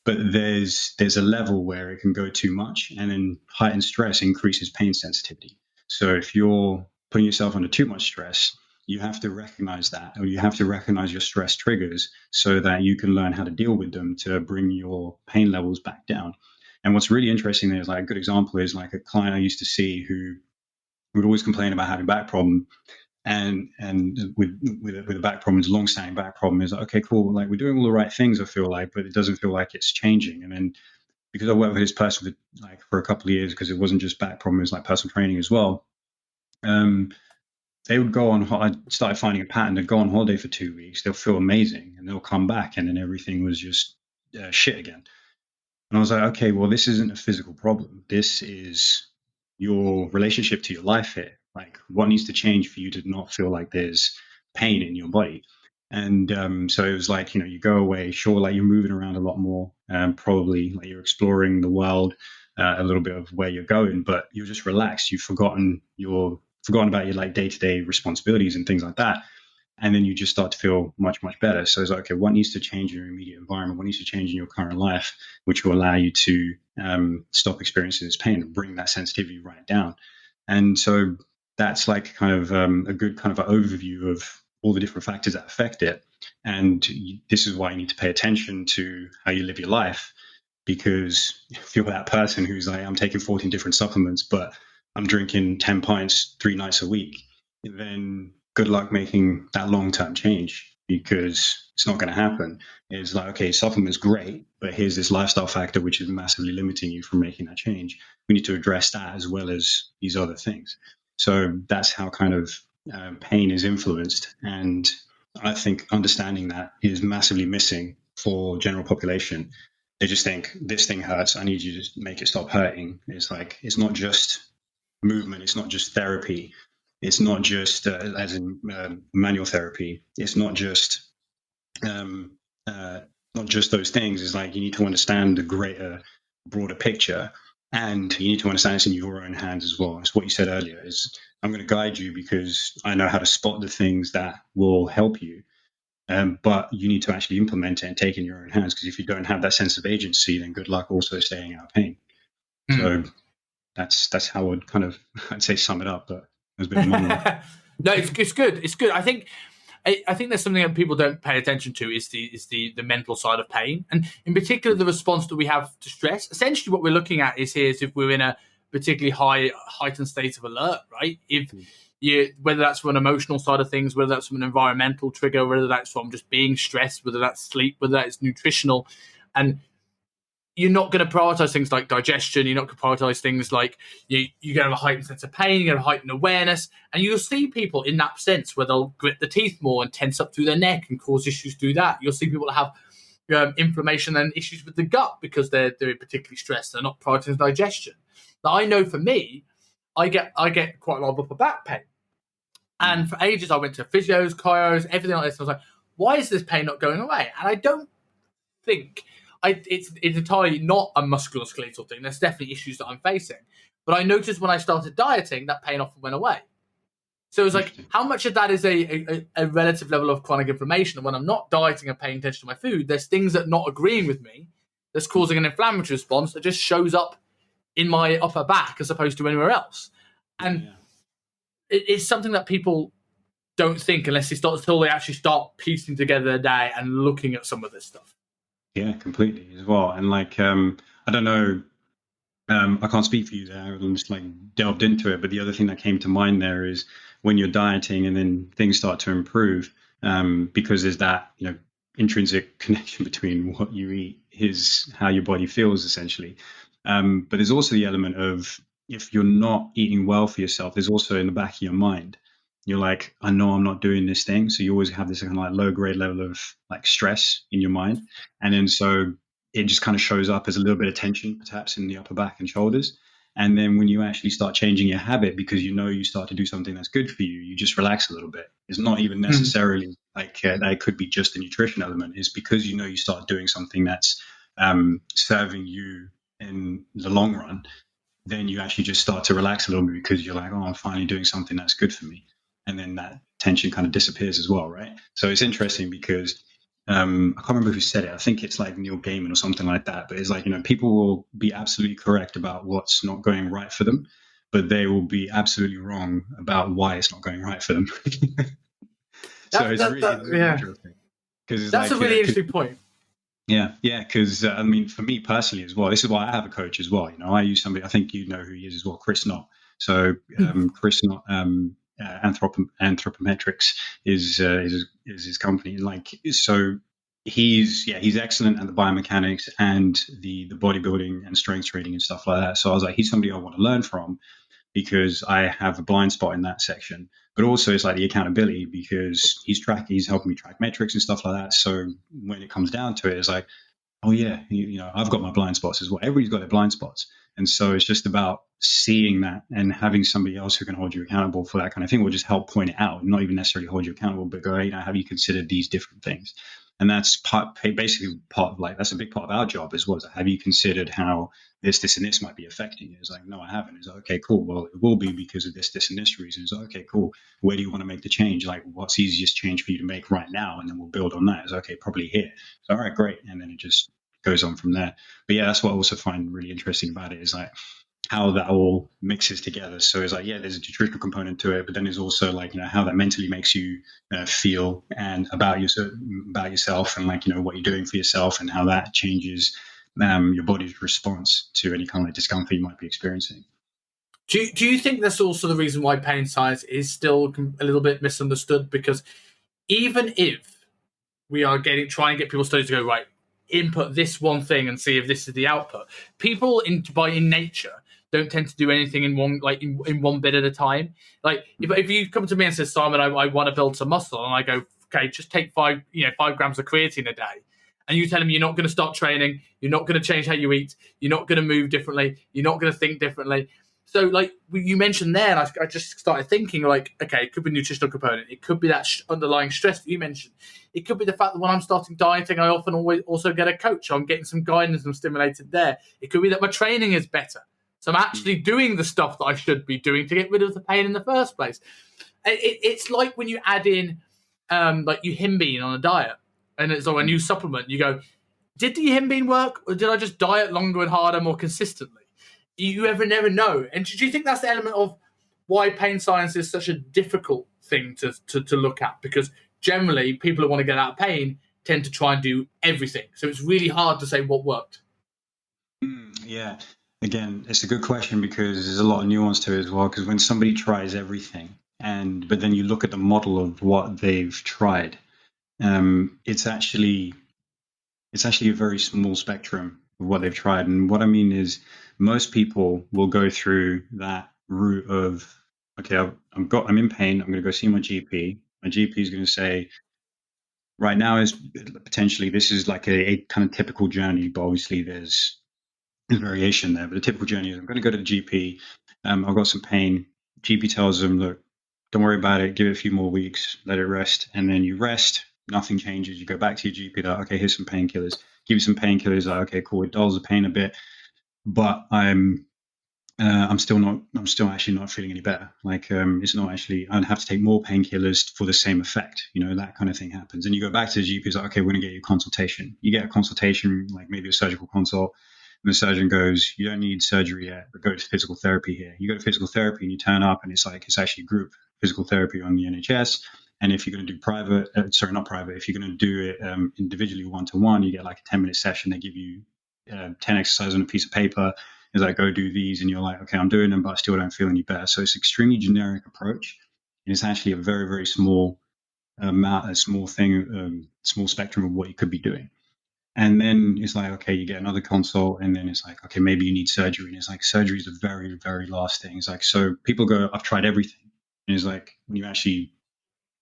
But there's a level where it can go too much, and then heightened stress increases pain sensitivity. So if you're putting yourself under too much stress, you have to recognize that, or you have to recognize your stress triggers so that you can learn how to deal with them to bring your pain levels back down. And what's really interesting there is, like, a good example is like a client I used to see who would always complain about having back problem. And with a back problem, it's a long-standing back problem, is like, okay, cool, like we're doing all the right things, I feel like, but it doesn't feel like it's changing. And then because I worked with this person for a couple of years, because it wasn't just back problem, it was like personal training as well. They would go on, I started finding a pattern. They'd go on holiday for 2 weeks, they'll feel amazing, and they'll come back and then everything was just shit again. And I was like, okay, well, this isn't a physical problem. This is your relationship to your life here. Like, what needs to change for you to not feel like there's pain in your body? And so it was like, you go away, sure, like you're moving around a lot more, probably like you're exploring the world, a little bit of where you're going, but you're just relaxed. You've forgotten about your like day-to-day responsibilities and things like that. And then you just start to feel much, much better. So it's like, okay, what needs to change in your immediate environment? What needs to change in your current life, which will allow you to stop experiencing this pain and bring that sensitivity right down? And so that's like kind of a good kind of an overview of all the different factors that affect it. And this is why you need to pay attention to how you live your life, because if you're that person who's like, I'm taking 14 different supplements, but I'm drinking 10 pints 3 nights a week, then good luck making that long-term change, because it's not going to happen. It's like, okay, supplement's great, but here's this lifestyle factor which is massively limiting you from making that change. We need to address that as well as these other things. So that's how kind of pain is influenced. And I think understanding that is massively missing for general population. They just think, this thing hurts, I need you to make it stop hurting. It's like, it's not just movement, it's not just therapy, it's not just as in manual therapy, it's not just those things. It's like, you need to understand the greater, broader picture, and you need to understand this in your own hands as well. It's what you said earlier, is I'm going to guide you because I know how to spot the things that will help you, but you need to actually implement it and take it in your own hands, because if you don't have that sense of agency, then good luck also staying out of pain. So that's how I'd say sum it up, but it was a bit of monologue. No, it's good. It's good. I think there's something that people don't pay attention to is the mental side of pain, and in particular the response that we have to stress. Essentially, what we're looking at is if we're in a particularly heightened state of alert, right? If whether that's from an emotional side of things, whether that's from an environmental trigger, whether that's from just being stressed, whether that's sleep, whether that's nutritional. And you're not going to prioritize things like digestion. You're not going to prioritize things like you're going to have a heightened sense of pain, you're going to have a heightened awareness. And you'll see people in that sense where they'll grit the teeth more and tense up through their neck and cause issues through that. You'll see people that have inflammation and issues with the gut because they're particularly stressed. They're not prioritizing digestion. Now, I know for me, I get quite a lot of upper back pain. And for ages, I went to physios, chiros, everything like this. I was like, why is this pain not going away? And I don't think... it's entirely not a musculoskeletal thing. There's definitely issues that I'm facing. But I noticed when I started dieting, that pain often went away. So it was like, how much of that is a relative level of chronic inflammation? And when I'm not dieting and paying attention to my food, there's things that are not agreeing with me that's causing an inflammatory response that just shows up in my upper back as opposed to anywhere else. And it's something that people don't think until they actually start piecing together their day and looking at some of this stuff. Yeah, completely as well. And like, I don't know, I can't speak for you there. I'm just like delved into it. But the other thing that came to mind there is when you're dieting and then things start to improve, because there's that, intrinsic connection between what you eat is how your body feels essentially. But there's also the element of if you're not eating well for yourself, there's also in the back of your mind, you're like, I know I'm not doing this thing. So you always have this kind of like low grade level of like stress in your mind. And then so it just kind of shows up as a little bit of tension, perhaps in the upper back and shoulders. And then when you actually start changing your habit, because you start to do something that's good for you, you just relax a little bit. It's not even necessarily like that it could be just a nutrition element. It's because you start doing something that's serving you in the long run. Then you actually just start to relax a little bit because you're like, oh, I'm finally doing something that's good for me. And then that tension kind of disappears as well, right? So it's interesting because I can't remember who said it. I think it's like Neil Gaiman or something like that. But it's like, people will be absolutely correct about what's not going right for them, but they will be absolutely wrong about why it's not going right for them. So it's really interesting. That's a really interesting point. Yeah, because I mean, for me personally as well, this is why I have a coach as well. I use somebody, I think you know who he is as well, Chris Knott. So Chris Knott, Anthropometrics is his company. Like, so he's excellent at the biomechanics and the bodybuilding and strength training and stuff like that. So I was like, he's somebody I want to learn from because I have a blind spot in that section. But also it's like the accountability because he's helping me track metrics and stuff like that. So when it comes down to it, it's like, oh yeah, I've got my blind spots as well. Everybody's got their blind spots. And so it's just about seeing that and having somebody else who can hold you accountable for that kind of thing will just help point it out, not even necessarily hold you accountable, but go, have you considered these different things? And that's basically part of that's a big part of our job as well. Have you considered how this, and this might be affecting you? It's like, no, I haven't. It's like, okay, cool. Well, it will be because of this, and this reason. It's like, okay, cool. Where do you want to make the change? Like, what's the easiest change for you to make right now? And then we'll build on that. It's okay, probably here. So, all right, great. And then it just goes on from there. But yeah, that's what I also find really interesting about it is like how that all mixes together. So it's like, yeah, there's a nutritional component to it, but then there's also like, how that mentally makes you feel and about yourself and like, what you're doing for yourself and how that changes your body's response to any kind of discomfort you might be experiencing. Do you think that's also the reason why pain science is still a little bit misunderstood? Because even if we are trying to get people's studies to go, right, input this one thing and see if this is the output, people in nature don't tend to do anything in one bit at a time. Like if you come to me and say, Simon, I want to build some muscle, and I go, okay, just take 5 grams of creatine a day, and you tell them you're not going to start training, you're not going to change how you eat, you're not going to move differently, you're not going to think differently. So like you mentioned there, and I just started thinking like, okay, it could be a nutritional component, it could be that underlying stress that you mentioned, it could be the fact that when I'm starting dieting, I often always also get a coach, so I'm getting some guidance and stimulated there. It could be that my training is better. So I'm actually doing the stuff that I should be doing to get rid of the pain in the first place. It's like when you add in like you himbean on a diet and it's like a new supplement, you go, did the himbean work or did I just diet longer and harder more consistently? You ever never know. And do you think that's the element of why pain science is such a difficult thing to look at? Because generally people who want to get out of pain tend to try and do everything. So it's really hard to say what worked. Yeah. Again, it's a good question because there's a lot of nuance to it as well. Because when somebody tries everything, but then you look at the model of what they've tried. It's actually a very small spectrum of what they've tried. And what I mean is, most people will go through that route of, okay, I'm in pain. I'm going to go see my GP. My GP is going to say, right now is potentially, this is like a kind of typical journey, but obviously there's variation there. But the typical journey is, I'm going to go to the GP. I've got some pain. GP tells them, look, don't worry about it. Give it a few more weeks. Let it rest. And then you rest. Nothing changes. You go back to your GP. Like, okay, here's some painkillers. Give you some painkillers. Like, okay, cool. It dulls the pain a bit, but I'm still actually not feeling any better. Like, it's not actually, I'd have to take more painkillers for the same effect. That kind of thing happens. And you go back to the GP, it's like, okay, we're going to get you a consultation. You get a consultation, like maybe a surgical consult. And the surgeon goes, you don't need surgery yet, but go to physical therapy here. You go to physical therapy and you turn up, and it's actually group physical therapy on the NHS. And if you're going to do private, not private, if you're going to do it individually one-to-one, you get like a 10-minute session. They give you 10 exercises on a piece of paper. It's like, go do these. And you're like, okay, I'm doing them, but I still don't feel any better. So it's an extremely generic approach. And it's actually a very, very small amount, a small thing, small spectrum of what you could be doing. And then it's like, okay, you get another consult, and then it's like, okay, maybe you need surgery. And it's like, surgery is the very, very last thing. It's like, so people go, I've tried everything. And it's like, when you actually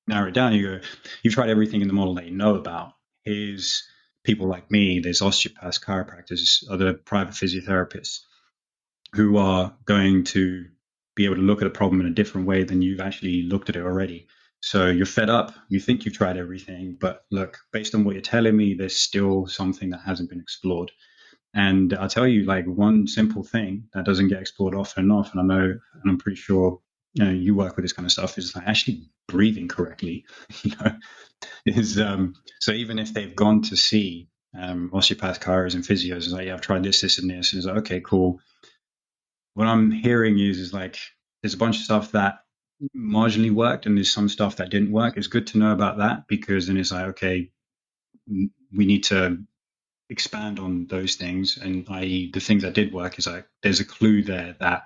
narrow it down, you go, you've tried everything in the model that you know about. Here's people like me, there's osteopaths, chiropractors, other private physiotherapists who are going to be able to look at a problem in a different way than you've actually looked at it already. So you're fed up, you think you've tried everything, but look, based on what you're telling me, there's still something that hasn't been explored. And I'll tell you, like, one simple thing that doesn't get explored often enough, and I know, and I'm pretty sure, you work with this kind of stuff, is like actually breathing correctly. you know, is So even if they've gone to see osteopath, chiros, and physios, it's like, yeah, I've tried this, and this, and it's like, okay, cool. What I'm hearing is like, there's a bunch of stuff that marginally worked, and there's some stuff that didn't work. It's good to know about that, because then it's like, okay, we need to expand on those things, and i.e. the things that did work, is like, there's a clue there that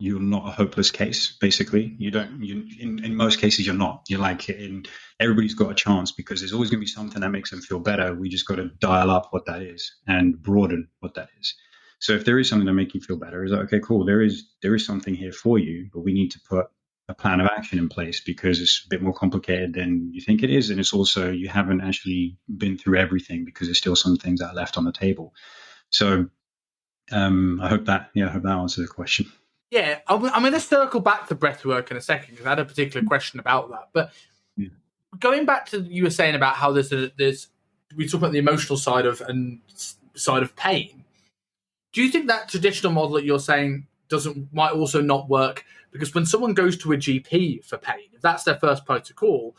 you're not a hopeless case. Basically, in most cases you're not. You're like, everybody's got a chance, because there's always going to be something that makes them feel better. We just got to dial up what that is and broaden what that is. So if there is something that makes you feel better, is like, okay, cool, there is something here for you, but we need to put a plan of action in place, because it's a bit more complicated than you think it is, and it's also, you haven't actually been through everything, because there's still some things that are left on the table. So I hope that answers the question. Yeah, I mean, let's circle back to breathwork in a second, because I had a particular question about that. But going back to, you were saying about how there's we talk about the emotional side of pain. Do you think that traditional model that you're saying might also not work? Because when someone goes to a GP for pain, if that's their first protocol,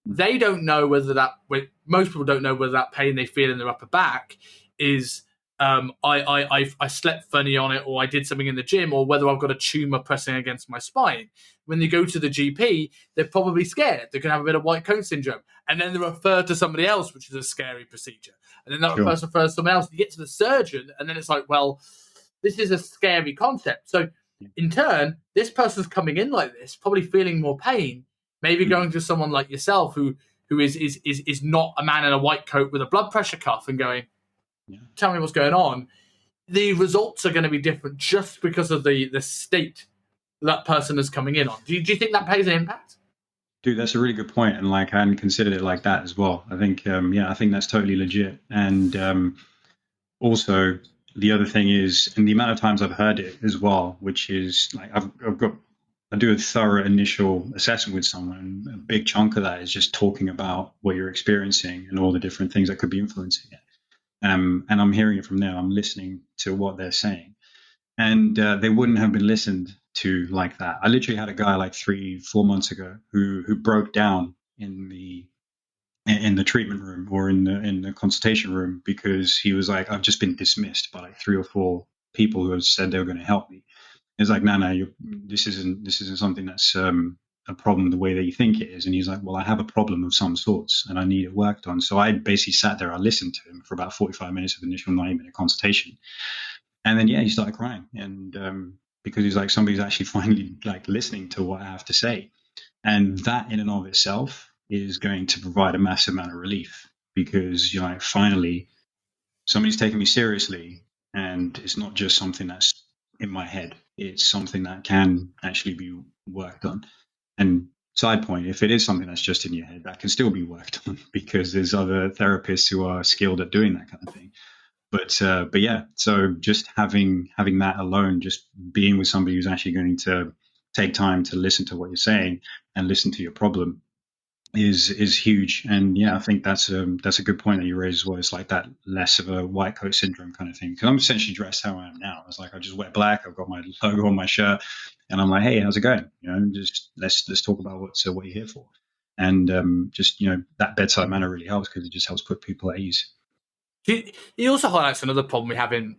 they don't know most people don't know whether that pain they feel in their upper back is I slept funny on it, or I did something in the gym, or whether I've got a tumor pressing against my spine. When they go to the GP, they're probably scared. They can have a bit of white coat syndrome, and then they're referred to somebody else, which is a scary procedure. And then that person refers to someone else. You get to the surgeon, and then it's like, well, this is a scary concept. So in turn, this person's coming in like this, probably feeling more pain, maybe going to someone like yourself who is not a man in a white coat with a blood pressure cuff, and going, tell me what's going on. The results are going to be different just because of the state that person is coming in on. Do you think that plays an impact? Dude, that's a really good point, and like, I hadn't considered it like that as well. I think, I think that's totally legit. And also, the other thing is, and the amount of times I've heard it as well, which is like, I do a thorough initial assessment with someone. A big chunk of that is just talking about what you're experiencing and all the different things that could be influencing it. And I'm hearing it from them. I'm listening to what they're saying, and they wouldn't have been listened to like that. I literally had a guy like 3-4 months ago who broke down in the treatment room, or in the consultation room, because he was like, I've just been dismissed by like 3 or 4 people who have said they were going to help me. It's like, no, this isn't something that's a problem the way that you think it is. And he's like, well, I have a problem of some sorts, and I need it worked on. So I basically sat there, I listened to him for about 45 minutes of initial 90-minute consultation. And then, he started crying. And because he's like, somebody's actually finally like listening to what I have to say. And that in and of itself is going to provide a massive amount of relief, because you're like, finally, somebody's taking me seriously, and it's not just something that's in my head. It's something that can actually be worked on. And side point, if it is something that's just in your head, that can still be worked on, because there's other therapists who are skilled at doing that kind of thing. But yeah, so just having that alone, just being with somebody who's actually going to take time to listen to what you're saying and listen to your problem is huge. And yeah, I think that's a good point that you raised as well. It's like that less of a white coat syndrome kind of thing, because I'm essentially dressed how I am now. It's like I just wear black. I've got my logo on my shirt, and I'm like, hey, how's it going? Just let's talk about what you're here for. And just that bedside manner really helps, because it just helps put people at ease. He also highlights another problem we have in,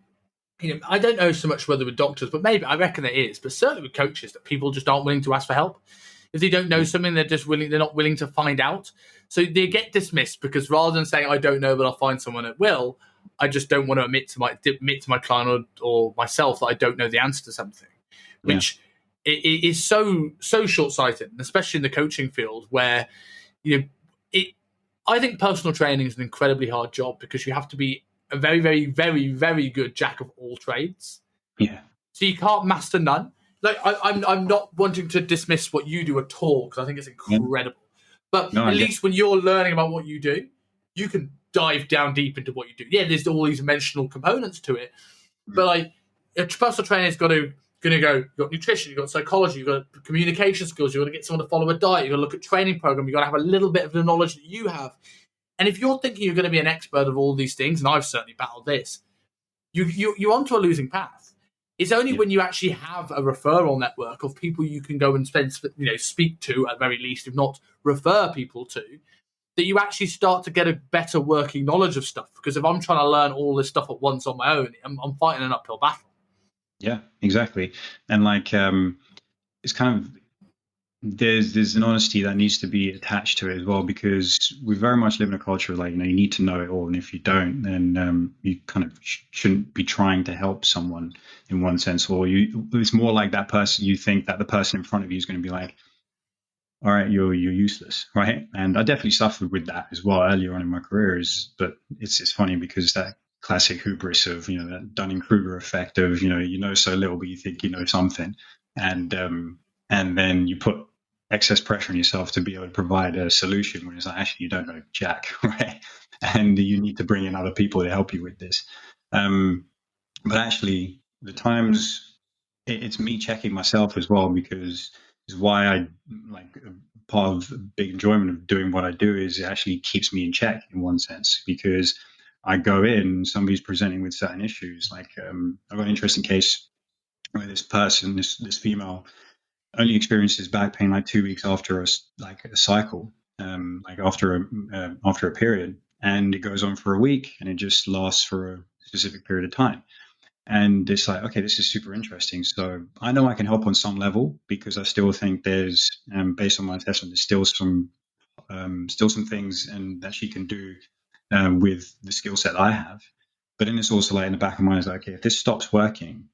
I don't know so much whether with doctors, but maybe I reckon it is, but certainly with coaches, that people just aren't willing to ask for help. If they don't know something, they're not willing to find out. So they get dismissed because rather than saying, I don't know, but I'll find someone at will, I just don't want to admit to my client or myself that I don't know the answer to something, which is so short-sighted, especially in the coaching field where, I think personal training is an incredibly hard job because you have to be a very, very, very, very good jack of all trades. Yeah. So you can't master none. Like I'm not wanting to dismiss what you do at all, because I think it's incredible. But at least when you're learning about what you do, you can dive down deep into what you do. Yeah, there's all these dimensional components to it, but like a personal trainer's going to go. You've got nutrition, you've got psychology, you've got communication skills. You've got to get someone to follow a diet. You've got to look at training program. You've got to have a little bit of the knowledge that you have. And if you're thinking you're going to be an expert of all these things, and I've certainly battled this, you're onto a losing path. It's only when you actually have a referral network of people you can go and speak to, at very least, if not refer people to, that you actually start to get a better working knowledge of stuff. Because if I'm trying to learn all this stuff at once on my own, I'm fighting an uphill battle. Yeah, exactly. And like, it's kind of, there's an honesty that needs to be attached to it as well, because we very much live in a culture of like, you need to know it all, and if you don't, then you kind of shouldn't be trying to help someone in one sense, or it's more like that person, you think that the person in front of you is going to be like, all right, you're useless, right? And I definitely suffered with that as well earlier on in my career. But it's funny because that classic hubris of that Dunning-Kruger effect of you know so little but you think you know something, and then you put excess pressure on yourself to be able to provide a solution when it's like, actually you don't know jack, right? And you need to bring in other people to help you with this. But actually, the times it's me checking myself as well, because is why I like part of the big enjoyment of doing what I do is it actually keeps me in check in one sense, because I go in, somebody's presenting with certain issues. Like I've got an interesting case where this person, this female, only experiences back pain like 2 weeks after a cycle, like after a period, and it goes on for a week, and it just lasts for a specific period of time. And it's like, okay, this is super interesting. So I know I can help on some level, because I still think there's, based on my assessment, there's still some things and that she can do with the skill set I have. But then it's also like in the back of my mind is like, okay, if this stops working,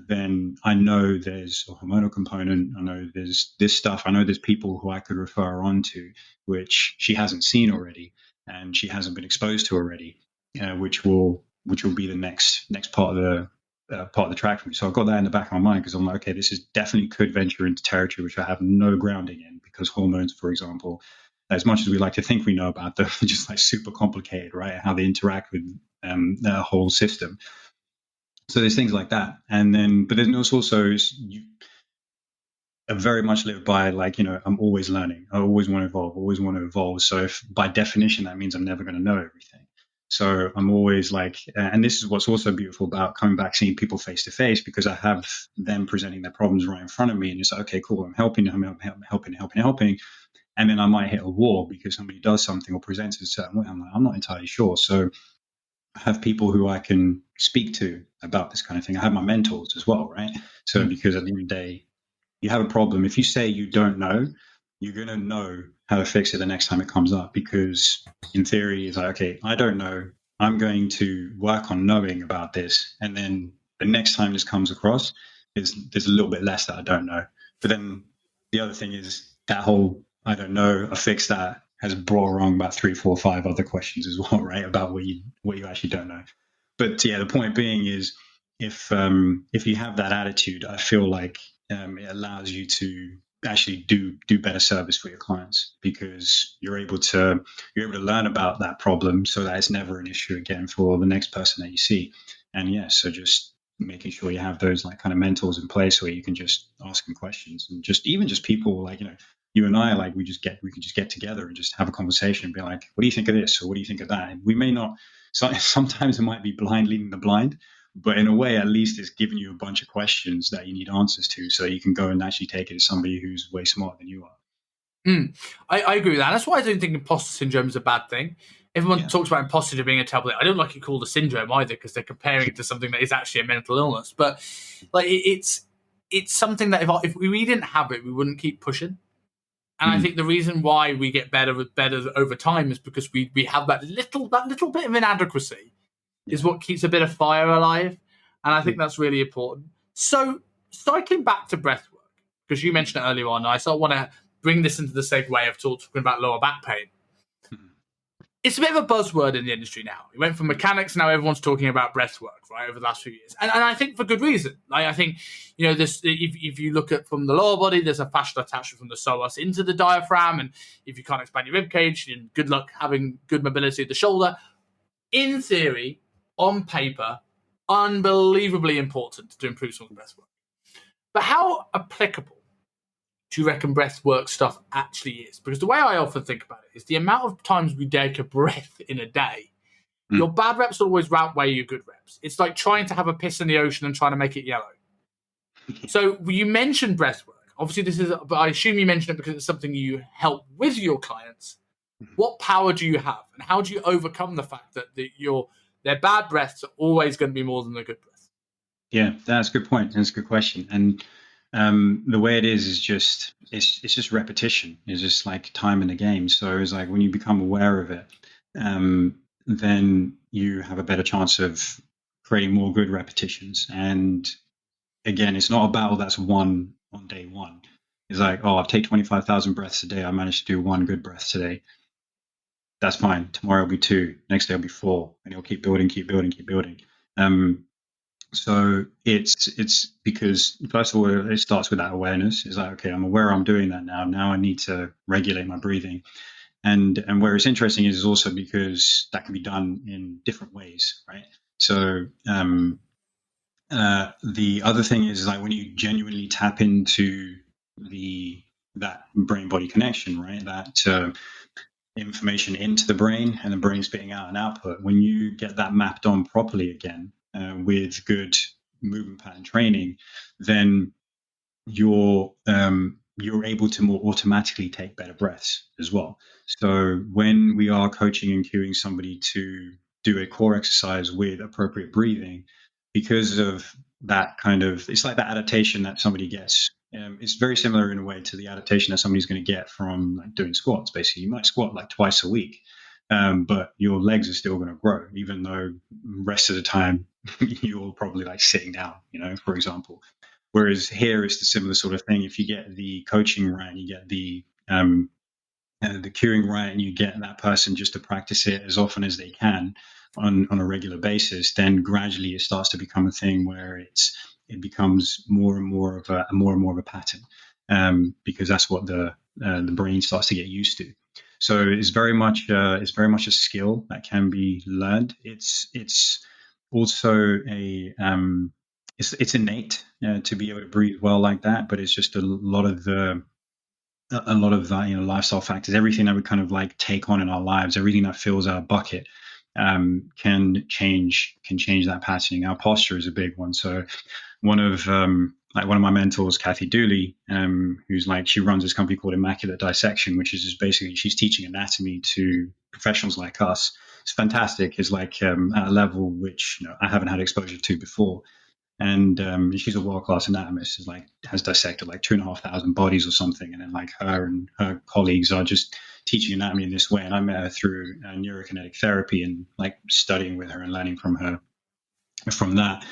then I know there's a hormonal component. I know there's this stuff. I know there's people who I could refer on to, which she hasn't seen already and she hasn't been exposed to already, which will be the next part of the track for me. So I've got that in the back of my mind, because I'm like, okay, this is definitely could venture into territory which I have no grounding in, because hormones, for example, as much as we like to think we know about them, are just like super complicated, right? How they interact with the whole system. So there's things like that. And then, but then there's also, you very much live by like, I'm always learning. I always want to evolve. So if by definition, that means I'm never going to know everything. So I'm always like, and this is what's also beautiful about coming back, seeing people face to face, because I have them presenting their problems right in front of me, and it's like, okay, cool, I'm helping. And then I might hit a wall because somebody does something or presents a certain way. I'm like, I'm not entirely sure. So I have people who I can speak to about this kind of thing. I have my mentors as well, right? So because at the end of the day, you have a problem. If you say you don't know, you're going to know how to fix it the next time it comes up, because in theory, it's like, okay, I don't know. I'm going to work on knowing about this. And then the next time this comes across, there's a little bit less that I don't know. But then the other thing is, that whole I don't know, I fixed that has brought along about 3, 4, 5 other questions as well, right? About what you actually don't know. But yeah, the point being is if you have that attitude, I feel like it allows you to actually do better service for your clients, because you're able to learn about that problem so that it's never an issue again for the next person that you see. And yeah, so just making sure you have those like kind of mentors in place where you can just ask them questions, and just even just people like, you and I, like we can just get together and just have a conversation and be like, what do you think of this? Or what do you think of that? And we may not, so sometimes it might be blind leading the blind, but in a way, at least it's giving you a bunch of questions that you need answers to, so you can go and actually take it to somebody who's way smarter than you are. I agree with that. That's why I don't think imposter syndrome is a bad thing. Everyone talks about imposter syndrome being a terrible thing. I don't like it called a syndrome either, because they're comparing it to something that is actually a mental illness. But like it's something that if we didn't have it, we wouldn't keep pushing. And I think the reason why we get better over time is because we have that little bit of inadequacy is what keeps a bit of fire alive. And I think that's really important. So cycling back to breath work, because you mentioned it earlier on, I sort of want to bring this into the segue of talking about lower back pain. It's a bit of a buzzword in the industry now. It went from mechanics, now everyone's talking about breath work, right, over the last few years. And I think for good reason. Like, I think, this if you look at from the lower body, there's a fascial attachment from the psoas into the diaphragm. And if you can't expand your rib cage, then good luck having good mobility at the shoulder. In theory, on paper, unbelievably important to improve someone's breath work. But how applicable do you reckon breath work stuff actually is? Because the way I often think about it is the amount of times we take a breath in a day. Your bad reps always outweigh your good reps. It's like trying to have a piss in the ocean and trying to make it yellow. So you mentioned breath work. Obviously, but I assume you mentioned it because it's something you help with your clients. What power do you have, and how do you overcome the fact that their bad breaths are always going to be more than their good breaths? Yeah, that's a good point. That's a good question. And the way it is just it's just repetition. It's just like time in the game. So it's like when you become aware of it, then you have a better chance of creating more good repetitions. And again, it's not a battle that's won on day one. It's like, oh, I've taken 25,000 breaths a day. I managed to do one good breath today. That's fine. Tomorrow will be 2. Next day will be 4, and you'll keep building, keep building, keep building. So it's because first of all, it starts with that awareness. It's like, okay, I'm aware I'm doing that now. Now I need to regulate my breathing. And where it's interesting is also because that can be done in different ways, right? So the other thing is like when you genuinely tap into that brain body connection, right? That information into the brain and the brain spitting out an output. When you get that mapped on properly again with good movement pattern training, then you're able to more automatically take better breaths as well. So when we are coaching and cueing somebody to do a core exercise with appropriate breathing, because of that kind of, it's like that adaptation that somebody gets. It's very similar in a way to the adaptation that somebody's going to get from like doing squats. Basically, you might squat like twice a week, but your legs are still going to grow, even though the rest of the time you're probably like sitting down, for example. Whereas here it's the similar sort of thing. If you get the coaching right, you get the cueing right, and you get that person just to practice it as often as they can on a regular basis, then gradually it starts to become a thing where it becomes more and more of a pattern, because that's what the brain starts to get used to. So it's very much a skill that can be learned. It's also it's innate to be able to breathe well like that, but it's just a lot of that, lifestyle factors, everything that we kind of like take on in our lives, everything that fills our bucket, can change that patterning. Our posture is a big one. So one of my mentors, Kathy Dooley, who's like, she runs this company called Immaculate Dissection, which is just basically she's teaching anatomy to professionals like us. It's fantastic. It's like at a level which I haven't had exposure to before. And she's a world-class anatomist. Is like has dissected like 2,500 bodies or something, and then like her and her colleagues are just teaching anatomy in this way. And I met her through neurokinetic therapy and like studying with her and learning from her from that.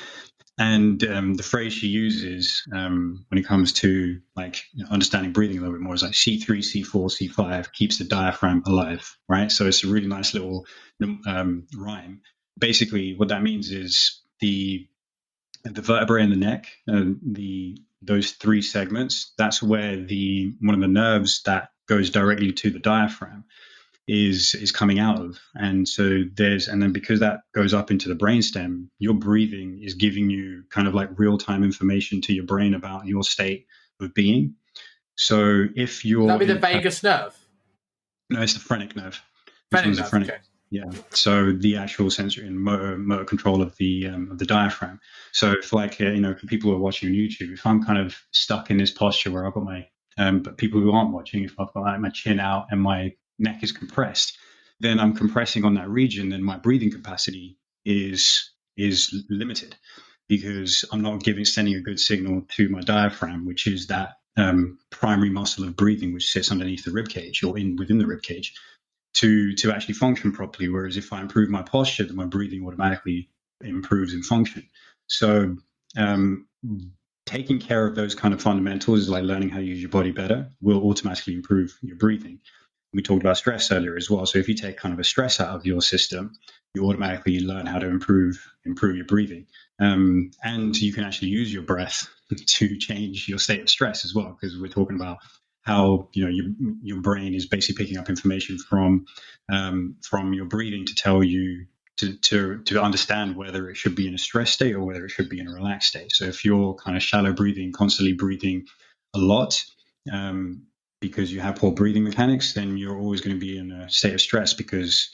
And the phrase she uses when it comes to like understanding breathing a little bit more is like C3, C4, C5 keeps the diaphragm alive, right? So it's a really nice little rhyme. Basically, what that means is the vertebrae in the neck, those three segments. That's where one of the nerves that goes directly to the diaphragm is coming out of. And so and then because that goes up into the brainstem, your breathing is giving you kind of like real time information to your brain about your state of being. So if you're Would that be the vagus nerve? No, it's the phrenic nerve. This Phrenic one's a nerve, phrenic. okay. Yeah. So the actual sensory and motor control of the diaphragm. So if like for people who are watching on YouTube, if I'm kind of stuck in this posture where I've got my but people who aren't watching, if I've got like my chin out and my neck is compressed, then I'm compressing on that region, then my breathing capacity is limited because I'm not sending a good signal to my diaphragm, which is that primary muscle of breathing, which sits underneath the rib cage or within the rib cage, to actually function properly. Whereas if I improve my posture, then my breathing automatically improves in function. So taking care of those kind of fundamentals is like learning how to use your body better will automatically improve your breathing. We talked about stress earlier as well. So if you take kind of a stress out of your system, you automatically learn how to improve your breathing. And you can actually use your breath to change your state of stress as well, because we're talking about how your brain is basically picking up information from your breathing to tell you to understand whether it should be in a stress state or whether it should be in a relaxed state. So if you're kind of shallow breathing, constantly breathing a lot, because you have poor breathing mechanics, then you're always going to be in a state of stress, because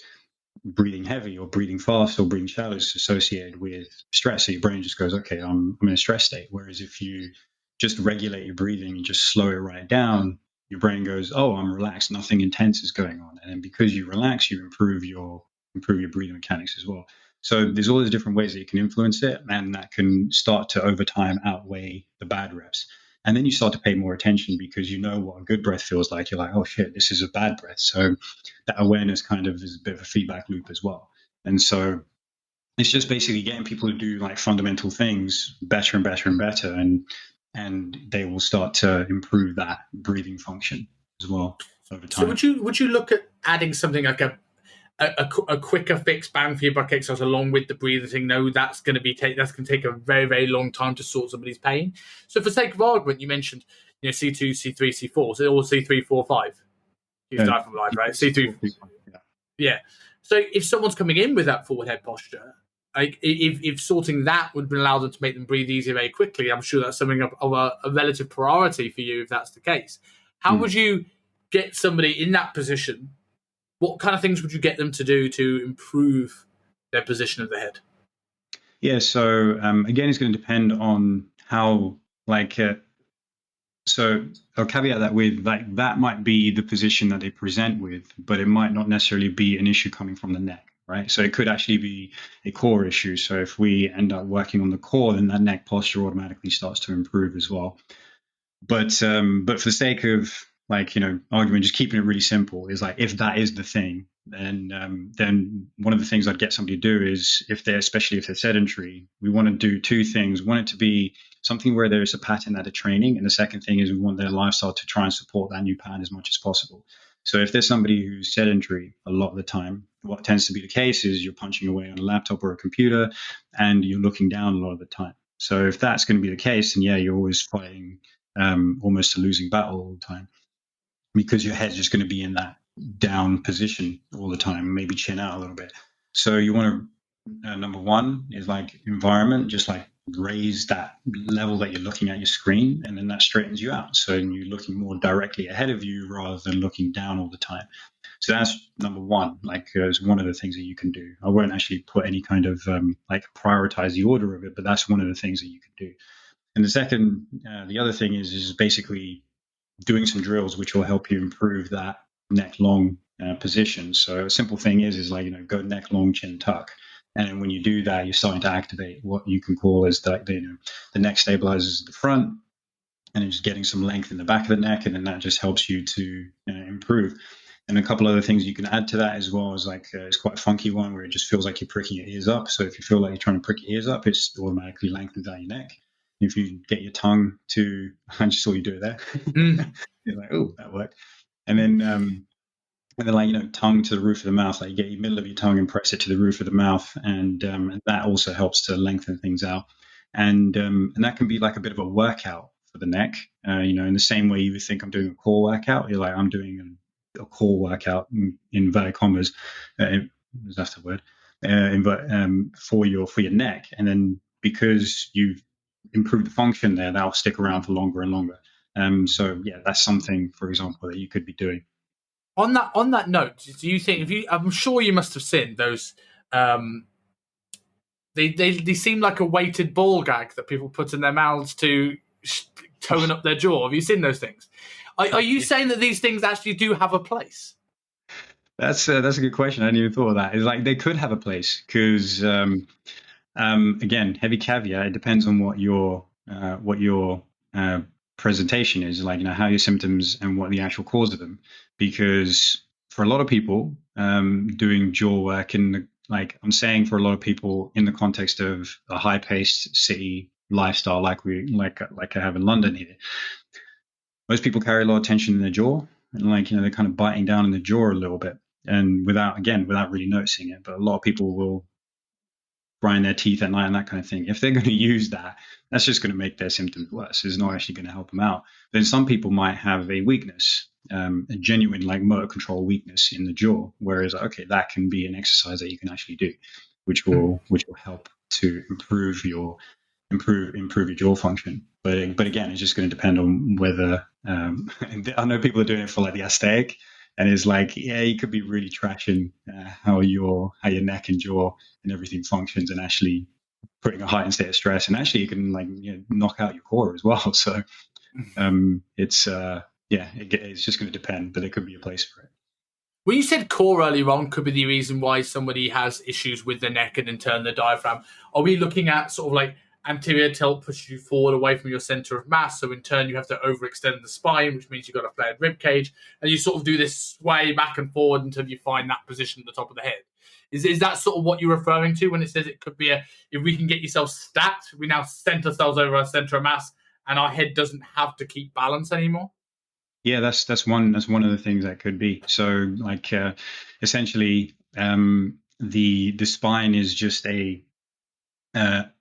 breathing heavy or breathing fast or breathing shallow is associated with stress. So your brain just goes, okay, I'm in a stress state. Whereas if you just regulate your breathing and just slow it right down, your brain goes, oh, I'm relaxed, nothing intense is going on. And then because you relax, you improve your breathing mechanics as well. So there's all these different ways that you can influence it, and that can start to over time outweigh the bad reps. And then you start to pay more attention because you know what a good breath feels like. You're like, oh shit, this is a bad breath. So that awareness kind of is a bit of a feedback loop as well. And so it's just basically getting people to do like fundamental things better and better and better, and they will start to improve that breathing function as well over time. So would you look at adding something like a quicker fix bang for your back exercise along with the breathing thing? No, that's going to take a very, very long time to sort somebody's pain. So for sake of argument, you mentioned C2, C3, C4, so all C3, 4, 5. Use diaphragm live, right? C3. Yeah. So if someone's coming in with that forward head posture, like if sorting that would allow them to make them breathe easier very quickly, I'm sure that's something of a relative priority for you if that's the case. How would you get somebody in that position? What kind of things would you get them to do to improve their position of the head? Yeah, so again, it's going to depend on how, so I'll caveat that with that might be the position that they present with, but it might not necessarily be an issue coming from the neck, right? So it could actually be a core issue. So if we end up working on the core, then that neck posture automatically starts to improve as well. But for the sake of argument, just keeping it really simple, is like if that is the thing, then one of the things I'd get somebody to do is, especially if they're sedentary, we want to do two things. We want it to be something where there's a pattern that they're training, and the second thing is we want their lifestyle to try and support that new pattern as much as possible. So if there's somebody who's sedentary a lot of the time, what tends to be the case is you're punching away on a laptop or a computer and you're looking down a lot of the time. So if that's going to be the case, then yeah, you're always fighting almost a losing battle all the time, because your head's just going to be in that down position all the time, maybe chin out a little bit. So you want to, number one is like environment, just like raise that level that you're looking at your screen, and then that straightens you out. So you're looking more directly ahead of you rather than looking down all the time. So that's number one, is one of the things that you can do. I won't actually put any kind of prioritize the order of it, but that's one of the things that you can do. And the second, the other thing is basically doing some drills which will help you improve that neck long position. So a simple thing is go neck long, chin tuck. And when you do that, you're starting to activate what you can call as the neck stabilizes at the front, and then just getting some length in the back of the neck, and then that just helps you to improve. And a couple other things you can add to that as well is like it's quite a funky one where it just feels like you're pricking your ears up. So if you feel like you're trying to prick your ears up, it's automatically lengthens out your neck. If you get your tongue to, I just saw you do it there. You're like, oh, that worked. And then like, tongue to the roof of the mouth, like you get your middle of your tongue and press it to the roof of the mouth, and that also helps to lengthen things out. And that can be like a bit of a workout for the neck. In the same way you would think I'm doing a core workout, you're like, I'm doing a core workout in inverted commas. That's the word. For your neck, and then because you've improved the function there, that'll stick around for longer and longer. So yeah, that's something, for example, that you could be doing. On that note, do you think I'm sure you must have seen those they seem like a weighted ball gag that people put in their mouths to tone up their jaw. Have you seen those things? Are you saying that these things actually do have a place? That's a good question. I hadn't even thought of that. It's like they could have a place because again, heavy caveat. It depends on what your presentation is, like how your symptoms and what the actual cause of them. Because for a lot of people, doing jaw work like I'm saying, for a lot of people in the context of a high-paced city lifestyle, like I have in London here, most people carry a lot of tension in their jaw, and they're kind of biting down in the jaw a little bit, and without really noticing it. But a lot of people will grind their teeth at night and that kind of thing. If they're going to use that, that's just going to make their symptoms worse. It's not actually going to help them out. Then some people might have a weakness, a genuine like motor control weakness in the jaw, whereas okay, that can be an exercise that you can actually do, which will help to improve your jaw function. But again, it's just going to depend on whether I know people are doing it for like the aesthetic, and it's like, yeah, you could be really trashing how your neck and jaw and everything functions, and actually putting a heightened state of stress, and actually you can like knock out your core as well. So it's it's just going to depend, but there could be a place for it. When you said core earlier on could be the reason why somebody has issues with the neck and in turn the diaphragm, are we looking at sort of like anterior tilt pushes you forward away from your center of mass, so in turn you have to overextend the spine, which means you've got a flared rib cage, and you sort of do this sway back and forward until you find that position at the top of the head? Is that sort of what you're referring to when it says it could be if we can get yourself stacked, we now center ourselves over our center of mass and our head doesn't have to keep balance anymore? Yeah, that's one of the things that could be. So like essentially the spine is just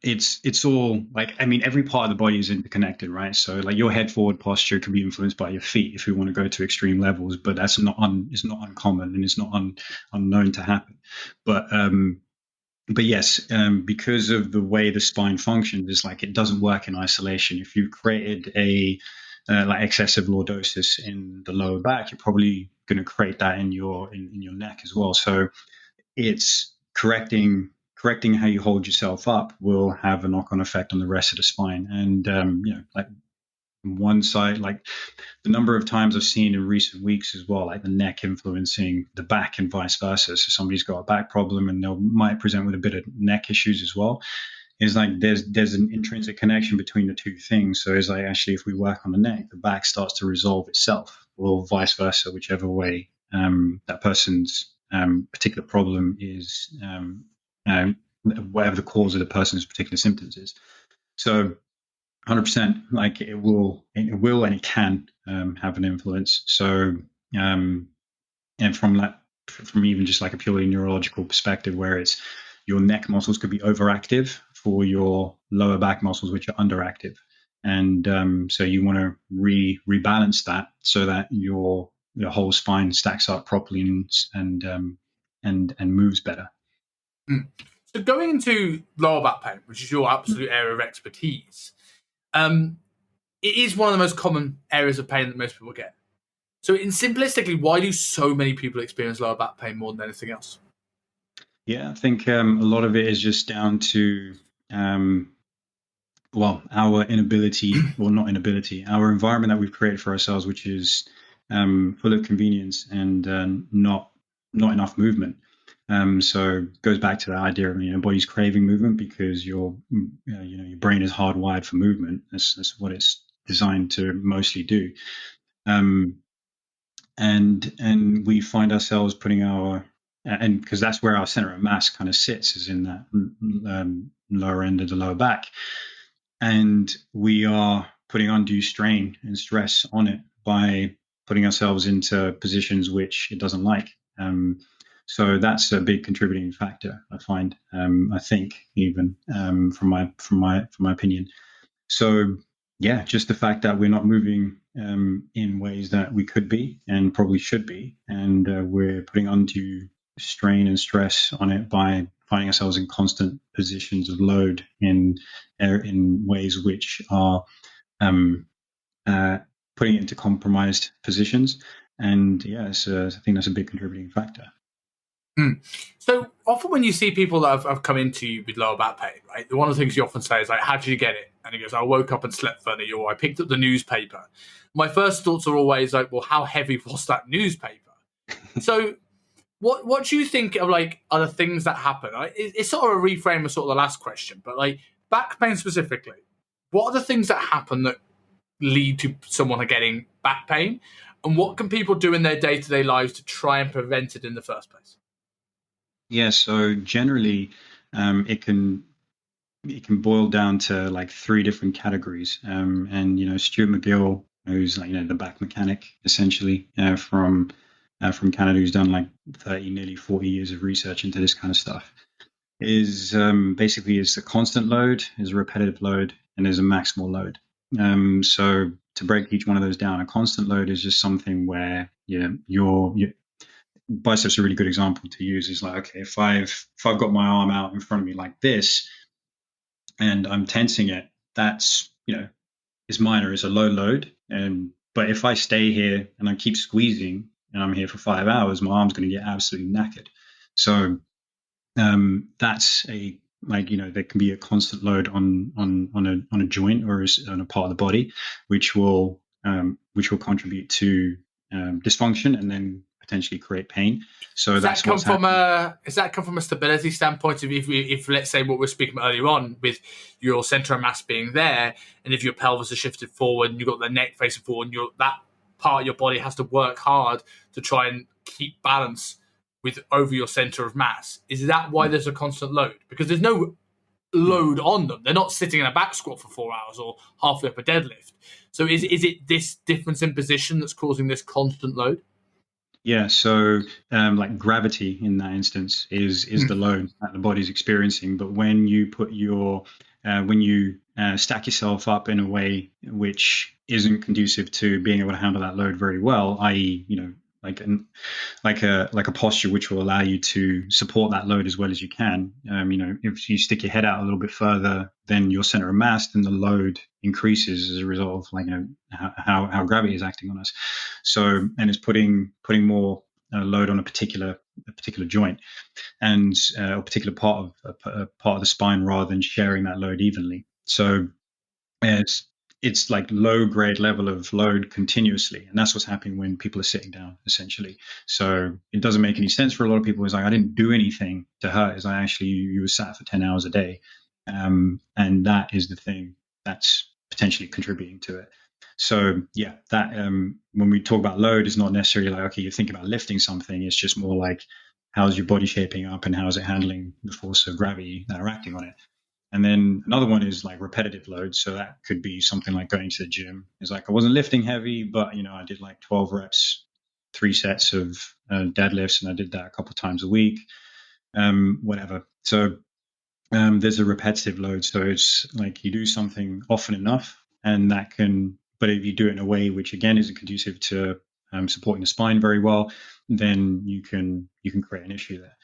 it's all like, I mean, every part of the body is interconnected, right? So like your head forward posture can be influenced by your feet if we want to go to extreme levels, but that's it's not uncommon, and it's not unknown to happen. But yes, because of the way the spine functions, is like it doesn't work in isolation. If you've created a like excessive lordosis in the lower back, you're probably going to create that in your neck as well. So it's correcting how you hold yourself up will have a knock-on effect on the rest of the spine. And like one side, like the number of times I've seen in recent weeks as well, like the neck influencing the back and vice versa. So somebody's got a back problem and they might present with a bit of neck issues as well. Is like there's an intrinsic connection between the two things. So it's like, actually, if we work on the neck, the back starts to resolve itself, or vice versa, whichever way that person's particular problem is, whatever the cause of the person's particular symptoms is. So 100%, like it will and it can have an influence. So and from even just like a purely neurological perspective, where it's your neck muscles could be overactive for your lower back muscles, which are underactive. And so you want to rebalance that so that your whole spine stacks up properly and moves better. So going into lower back pain, which is your absolute area of expertise, it is one of the most common areas of pain that most people get. So, in simplistically, why do so many people experience lower back pain more than anything else? Yeah, I think a lot of it is just down to our inability, well, not inability, our environment that we've created for ourselves, which is full of convenience and not enough movement. So it goes back to the idea of body's craving movement because your brain is hardwired for movement. That's what it's designed to mostly do. and we find ourselves putting our and because that's where our center of mass kind of sits, is in that lower end of the lower back, and we are putting undue strain and stress on it by putting ourselves into positions which it doesn't like. So that's a big contributing factor, I find. I think even from my opinion. So yeah, just the fact that we're not moving in ways that we could be and probably should be, and we're putting undue strain and stress on it by finding ourselves in constant positions of load in ways which are putting it into compromised positions. And yeah, I think that's a big contributing factor. So often when you see people that have come into you with lower back pain, right, one of the things you often say is like, how did you get it? And he goes, I woke up and slept funny, or I picked up the newspaper. My first thoughts are always like, well, how heavy was that newspaper? So what do you think of like are the things that happen? It's sort of a reframe of sort of the last question, but like back pain specifically, what are the things that happen that lead to someone getting back pain? And what can people do in their day-to-day lives to try and prevent it in the first place? Yeah, so generally, it can boil down to like three different categories. And Stuart McGill, who's like the back mechanic essentially from Canada, who's done like 30, nearly 40 years of research into this kind of stuff, is basically is a constant load, is a repetitive load, and there's a maximal load. So to break each one of those down, a constant load is just something where your biceps are a really good example to use. Is like, okay, if I've got my arm out in front of me like this and I'm tensing it, that's is minor, is a low load. But if I stay here and I keep squeezing and I'm here for 5 hours, my arm's going to get absolutely knackered. So that's there can be a constant load on a joint or on a part of the body, which will contribute to dysfunction and then potentially create pain. So Does that's that come from a stability standpoint? If let's say what we're speaking about earlier on, with your center of mass being there, and if your pelvis is shifted forward and you've got the neck facing forward, and that part of your body has to work hard to try and keep balance with over your center of mass. Is that why there's a constant load? Because there's no load on them. They're not sitting in a back squat for 4 hours or halfway up a deadlift. So is it this difference in position that's causing this constant load? Yeah, so like gravity in that instance is the load that the body's experiencing. But when you put stack yourself up in a way which isn't conducive to being able to handle that load very well, i.e., like a posture which will allow you to support that load as well as you can. If you stick your head out a little bit further than your center of mass, then the load increases as a result of how gravity is acting on us. So, and it's putting more load on a particular joint and a particular part of the spine rather than sharing that load evenly. So it's like low grade level of load continuously, and that's what's happening when people are sitting down essentially. So it doesn't make any sense for a lot of people. It's like, I didn't do anything to hurt. It's like, actually you were sat for 10 hours a day, and that is the thing that's potentially contributing to it. So yeah, that when we talk about load, it's not necessarily like, okay, you think about lifting something. It's just more like, how's your body shaping up and how's it handling the force of gravity that are acting on it. And then another one is like repetitive load. So that could be something like going to the gym. It's like, I wasn't lifting heavy, but I did like 12 reps, 3 sets of deadlifts, and I did that a couple of times a week, whatever. So there's a repetitive load. So it's like you do something often enough, and but if you do it in a way which again isn't conducive to supporting the spine very well, then you can create an issue there.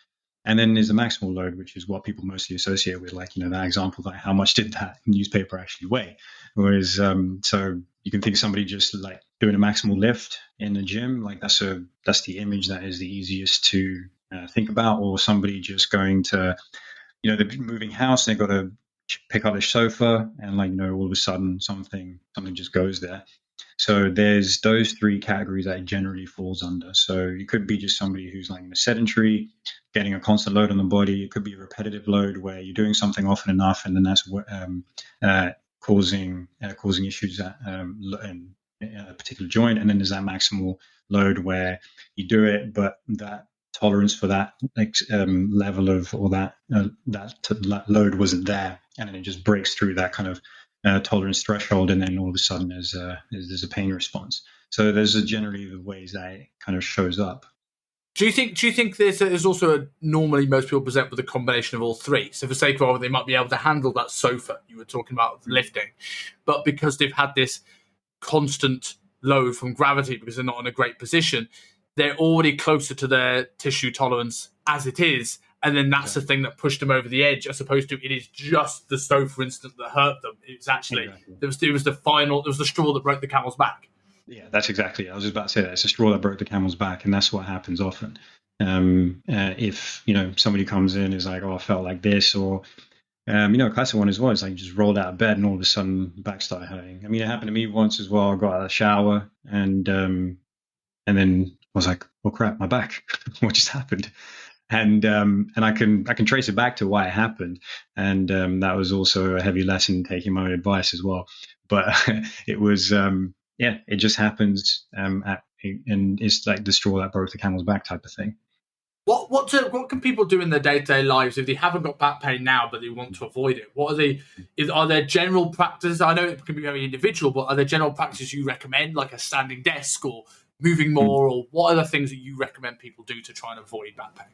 And then there's a maximal load, which is what people mostly associate with, like, that example, like how much did that newspaper actually weigh? Whereas, so you can think of somebody just like doing a maximal lift in the gym, like that's the image that is the easiest to think about, or somebody just going to, they're moving house, they've got to pick up a sofa, and all of a sudden something just goes there. So there's those 3 categories that it generally falls under. So it could be just somebody who's like sedentary, getting a constant load on the body. It could be a repetitive load where you're doing something often enough, and then that's causing issues and a particular joint, and then there's that maximal load where you do it, but that tolerance for that level of, or that load wasn't there, and then it just breaks through that kind of tolerance threshold, and then all of a sudden there's a pain response. So those are generally the ways that it kind of shows up. Do you think there's also normally most people present with a combination of all three? So for sake of argument, they might be able to handle that sofa you were talking about lifting, but because they've had this constant load from gravity because they're not in a great position, they're already closer to their tissue tolerance as it is, and then that's the thing that pushed them over the edge, as opposed to it is just the sofa incident that hurt them. It's actually it was the straw that broke the camel's back. Yeah, that's exactly it. I was just about to say that. It's a straw that broke the camel's back, and that's what happens often. If somebody comes in is like, oh, I felt like this, or a classic one as well is like you just rolled out of bed and all of a sudden back started hurting. I mean, it happened to me once as well. I got out of the shower and then I was like, oh crap, my back. What just happened? And I can trace it back to why it happened, and that was also a heavy lesson taking my own advice as well. But it was it just happens and it's like the straw that broke the camel's back type of thing. What can people do in their day-to-day lives if they haven't got back pain now but they want to avoid it? Are there general practices? I know it can be very individual, but are there general practices you recommend, like a standing desk or moving more, or what are the things that you recommend people do to try and avoid back pain?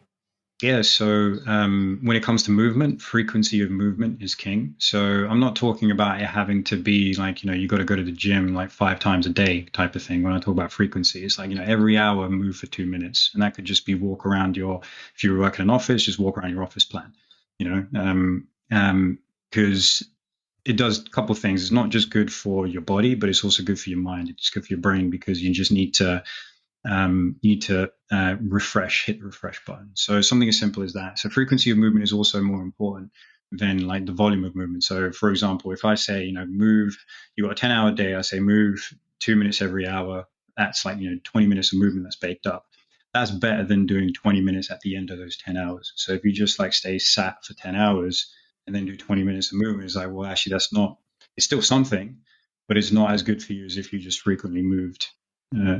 Yeah, so when it comes to movement, frequency of movement is king. So I'm not talking about it having to be like, you got to go to the gym like 5 times a day type of thing. When I talk about frequency, it's like, every hour move for 2 minutes. And that could just be walk around if you work in an office, just walk around your office plan, because it does a couple of things. It's not just good for your body, but it's also good for your mind. It's good for your brain because you just need to hit the refresh button. So something as simple as that. So frequency of movement is also more important than like the volume of movement. So for example, if I say, move, you got a 10-hour day, I say move 2 minutes every hour. That's like, 20 minutes of movement that's baked up. That's better than doing 20 minutes at the end of those 10 hours. So if you just like stay sat for 10 hours and then do 20 minutes of movement, it's like, well, actually it's still something, but it's not as good for you as if you just frequently moved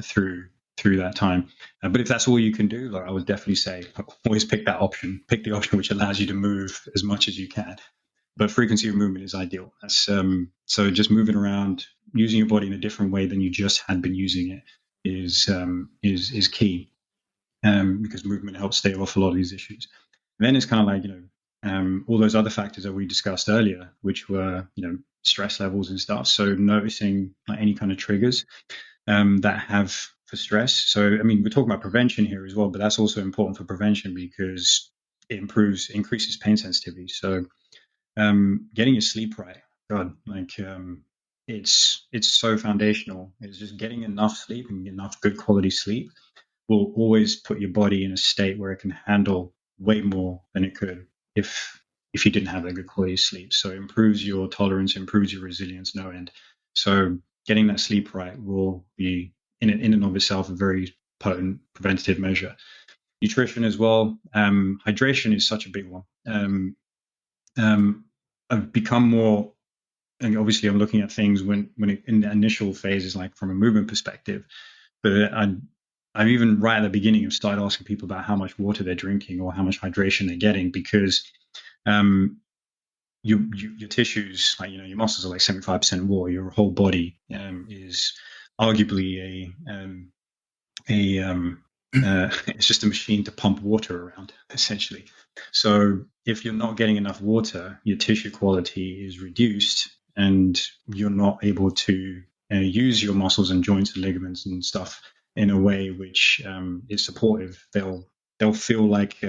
through that time. But if that's all you can do, I would definitely say always pick the option which allows you to move as much as you can. But frequency of movement is ideal. That's so just moving around, using your body in a different way than you just had been using it is key, because movement helps stave off a lot of these issues. And then it's kind of like all those other factors that we discussed earlier, which were stress levels and stuff. So noticing like any kind of triggers that have for stress. So, I mean, we're talking about prevention here as well, but that's also important for prevention because it increases pain sensitivity. So, getting your sleep right, God, like it's so foundational. It's just getting enough sleep and enough good quality sleep will always put your body in a state where it can handle way more than it could if you didn't have that good quality sleep. So it improves your tolerance, improves your resilience, no end. So getting that sleep right will be in and of itself a very potent preventative measure. Nutrition as well. Hydration is such a big one. I've become more, and obviously I'm looking at things when in the initial phases, like from a movement perspective, but I've even right at the beginning have started asking people about how much water they're drinking or how much hydration they're getting, because your tissues, like your muscles are like 75% water. Your whole body is arguably it's just a machine to pump water around, essentially. So if you're not getting enough water, your tissue quality is reduced, and you're not able to use your muscles and joints and ligaments and stuff in a way which is supportive. They'll feel like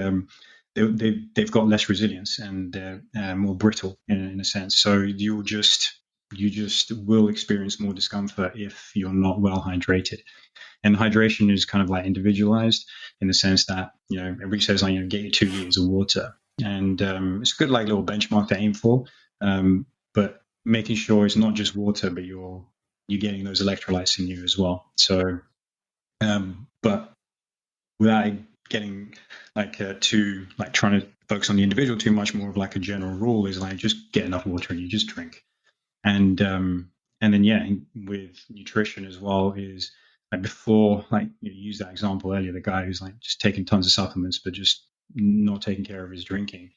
they've got less resilience and they're more brittle in a sense. So you just will experience more discomfort if you're not well hydrated. And hydration is kind of like individualized in the sense that everybody says like get your 2 liters of water, and it's a good like little benchmark to aim for. But making sure it's not just water, but you're getting those electrolytes in you as well. So, but without getting like trying to focus on the individual too much, more of like a general rule is like just get enough water and you just drink. And And then with nutrition as well is like before, like you use that example earlier, the guy who's like just taking tons of supplements but just not taking care of his drinking,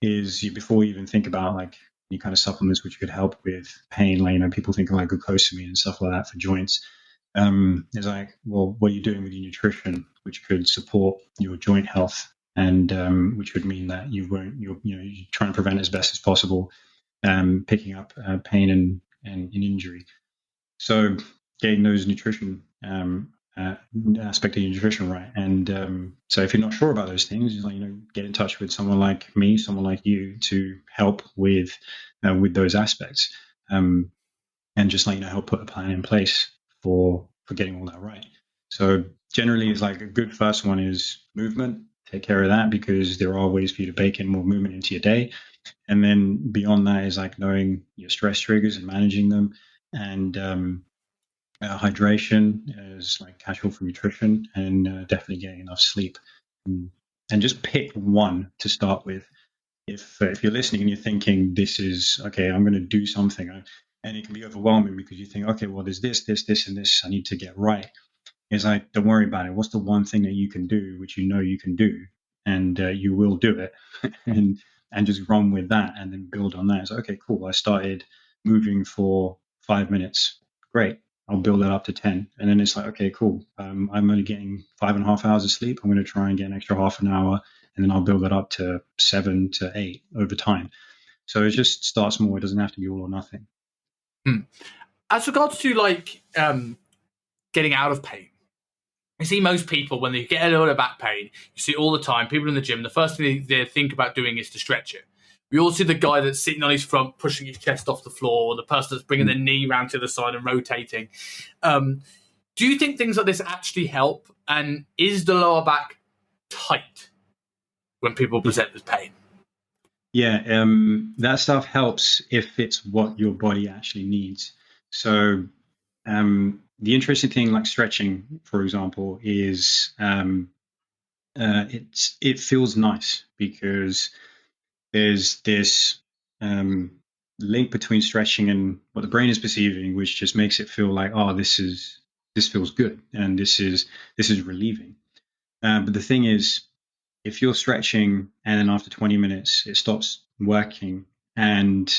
is before you even think about like any kind of supplements which could help with pain, like people think of like glucosamine and stuff like that for joints. It's like, well, what are you doing with your nutrition which could support your joint health, and which would mean that you're trying to prevent as best as possible picking up pain and injury. So getting those nutrition aspect of your nutrition right, and so if you're not sure about those things, get in touch with someone like me, someone like you, to help with those aspects, and just help put a plan in place for getting all that right. So generally, it's like a good first one is movement. Take care of that, because there are ways for you to bake in more movement into your day. And then beyond that is like knowing your stress triggers and managing them, and hydration is like casual for nutrition, and definitely getting enough sleep. And just pick one to start with. If you're listening and you're thinking, this is okay, I'm going to do something, and it can be overwhelming because you think, okay, well, there's this and this I need to get right. It's like, don't worry about it. What's the one thing that you can do, which you can do, and you will do it, and just run with that, and then build on that. It's like, okay, cool. I started moving for 5 minutes. Great. I'll build that up to 10. And then it's like, okay, cool. I'm only getting 5.5 hours of sleep. I'm going to try and get an extra half an hour, and then I'll build that up to 7 to 8 over time. So it just starts small. It doesn't have to be all or nothing. As regards to getting out of pain, you see most people, when they get a little bit of back pain, you see all the time, people in the gym, the first thing they think about doing is to stretch it. We all see the guy that's sitting on his front, pushing his chest off the floor, or the person that's bringing their knee round to the side and rotating. Do you think things like this actually help? And is the lower back tight when people present with pain? Yeah, that stuff helps if it's what your body actually needs. So the interesting thing, like stretching, for example, is it feels nice because there's this link between stretching and what the brain is perceiving, which just makes it feel like, oh, this feels good, and this is relieving. But the thing is, if you're stretching and then after 20 minutes it stops working, and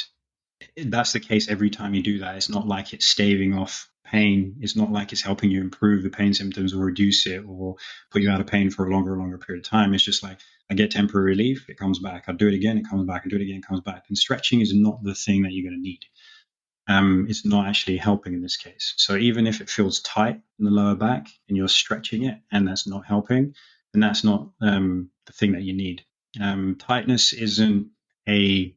that's the case every time you do that, it's not like it's staving off pain. It's not like it's helping you improve the pain symptoms or reduce it or put you out of pain for a longer period of time. It's just like, I get temporary relief, it comes back. I do it again, it comes back. I do it again, it comes back. And stretching is not the thing that you're going to need. It's not actually helping in this case. So even if it feels tight in the lower back and you're stretching it and that's not helping, then that's not the thing that you need. Tightness isn't a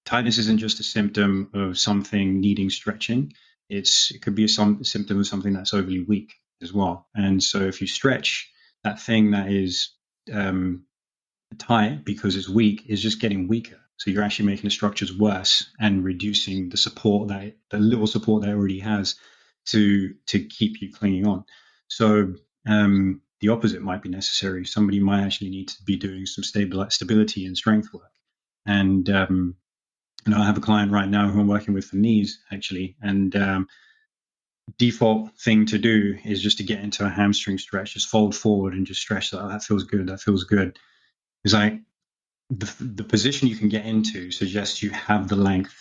tightness isn't just a symptom of something needing stretching. It could be a symptom of something that's overly weak as well. And so if you stretch, that thing that is tight because it's weak is just getting weaker. So you're actually making the structures worse and reducing the little support that it already has to keep you clinging on. So the opposite might be necessary. Somebody might actually need to be doing some stability and strength work. And I have a client right now who I'm working with for knees, actually, and default thing to do is just to get into a hamstring stretch, just fold forward and just stretch that. Oh, that feels good. That feels good. It's like the position you can get into suggests you have the length.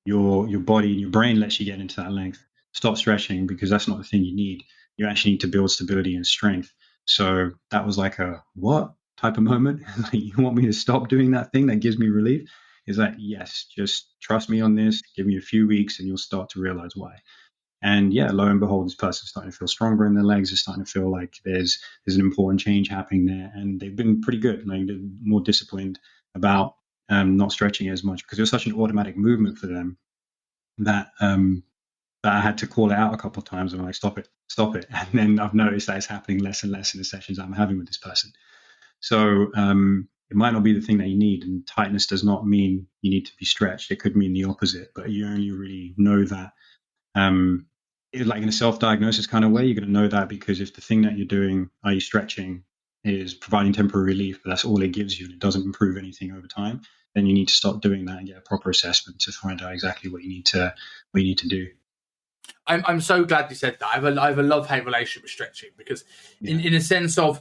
Your body and your brain lets you get into that length. Stop stretching, because that's not the thing you need. You actually need to build stability and strength. So that was like a what type of moment? Like, you want me to stop doing that thing that gives me relief? Is like, yes, just trust me on this. Give me a few weeks and you'll start to realize why. And yeah, lo and behold, this person's starting to feel stronger in their legs. It's starting to feel like there's an important change happening there. And they've been pretty good. Like, they're more disciplined about not stretching as much, because it was such an automatic movement for them that that I had to call it out a couple of times. I'm like, stop it. And then I've noticed that it's happening less and less in the sessions I'm having with this person. So it might not be the thing that you need. And tightness does not mean you need to be stretched. It could mean the opposite, but you only really know that like in a self-diagnosis kind of way. You're going to know that because if the thing that you're doing, are you stretching, is providing temporary relief, but that's all it gives you, and it doesn't improve anything over time, then you need to stop doing that and get a proper assessment to find out exactly what you need to do. I'm so glad you said that. I have a love-hate relationship with stretching because, in a sense of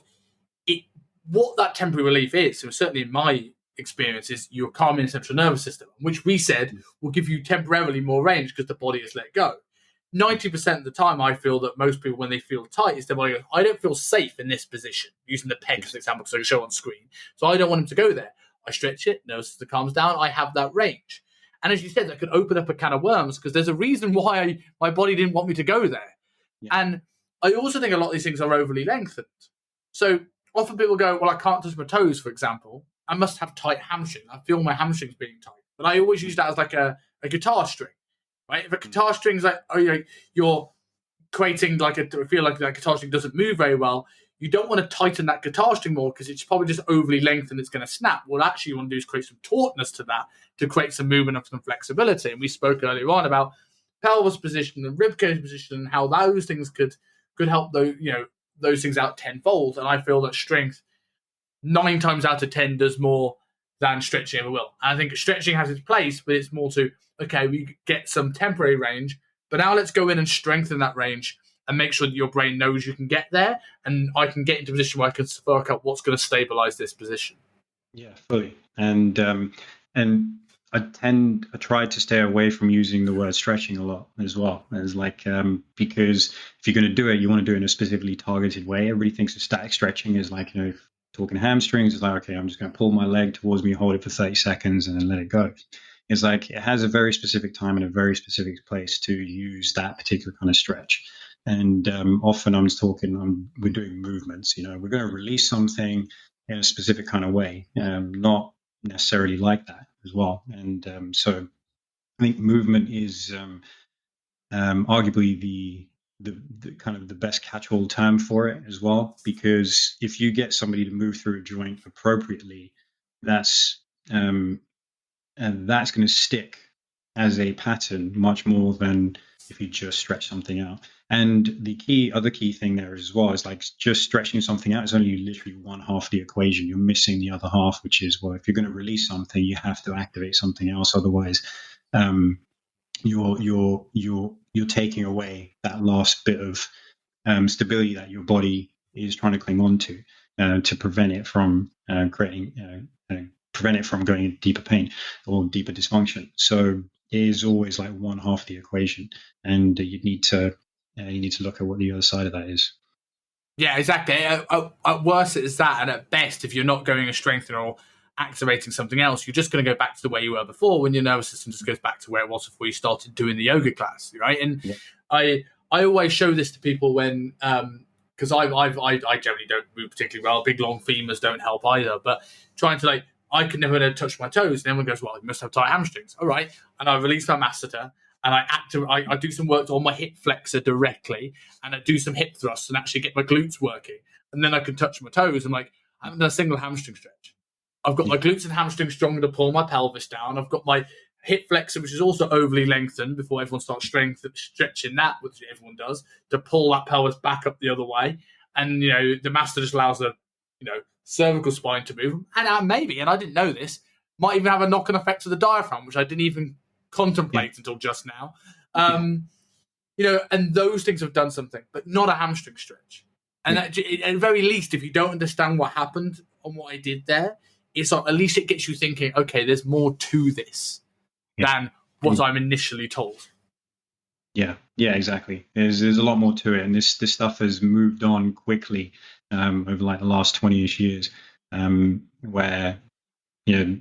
it, what that temporary relief is, and certainly in my experience, is your calming central nervous system, which we said will give you temporarily more range because the body has let go. 90% of the time, I feel that most people, when they feel tight, is their body goes, I don't feel safe in this position, using the peg as an example because I can show on screen. So I don't want him to go there. I stretch it, nervous system calms down, I have that range. And as you said, that could open up a can of worms because there's a reason why my body didn't want me to go there. Yeah. And I also think a lot of these things are overly lengthened. So often people go, well, I can't touch my toes, for example. I must have tight hamstrings. I feel my hamstrings being tight. But I always use that as like a guitar string, right? If a guitar string's like, you're creating like feel like that guitar string doesn't move very well, you don't want to tighten that guitar string more because it's probably just overly lengthened. It's going to snap. What actually you want to do is create some tautness to that to create some movement and some flexibility. And we spoke earlier on about pelvis position and rib cage position and how those things could help those things out tenfold. And I feel that strength 9 times out of 10 does more than stretching ever will. And I think stretching has its place, but it's more to, okay, we get some temporary range, but now let's go in and strengthen that range and make sure that your brain knows you can get there, and I can get into a position where I can work out what's going to stabilize this position. Yeah, fully. And I try to stay away from using the word stretching a lot as well. As like because if you're going to do it, you want to do it in a specifically targeted way. Everybody thinks of static stretching is like, talking hamstrings, it's like, okay, I'm just going to pull my leg towards me, hold it for 30 seconds, and then let it go. It's like it has a very specific time and a very specific place to use that particular kind of stretch. And often we're doing movements, we're going to release something in a specific kind of way, not necessarily like that as well. And so I think movement is arguably the kind of the best catch-all term for it as well, because if you get somebody to move through a joint appropriately, that's going to stick as a pattern much more than if you just stretch something out. And the other key thing there as well is like just stretching something out is only literally one half of the equation. You're missing the other half, which is, well, if you're going to release something, you have to activate something else. Otherwise, you're taking away that last bit of stability that your body is trying to cling on to prevent it from prevent it from going into deeper pain or deeper dysfunction. So it is always like one half of the equation, and you need to look at what the other side of that is. Yeah, exactly. At worst, it's that, and at best, if you're not going a strengthener or activating something else, you're just going to go back to the way you were before, when your nervous system just goes back to where it was before you started doing the yoga class, right? And yeah. I always show this to people when because I generally don't move particularly well. Big long femurs don't help either, but trying to I can never touch my toes, and everyone goes, well, you must have tight hamstrings. All right. And I release my masseter, and I do some work on my hip flexor directly, and I do some hip thrusts and actually get my glutes working. And then I can touch my toes. I'm like, I haven't done a single hamstring stretch. I've got my glutes and hamstrings stronger to pull my pelvis down. I've got my hip flexor, which is also overly lengthened before everyone starts stretching that, which everyone does, to pull that pelvis back up the other way. And, the master just allows the, cervical spine to move. And maybe, and I didn't know this, might even have a knock-on effect to the diaphragm, which I didn't even contemplate until just now. And those things have done something, but not a hamstring stretch. And at the very least, if you don't understand what happened and what I did there, it's like, at least it gets you thinking, okay, there's more to this than what I'm initially told. Yeah, exactly. There's a lot more to it, and this stuff has moved on quickly over the last 20-ish years, where the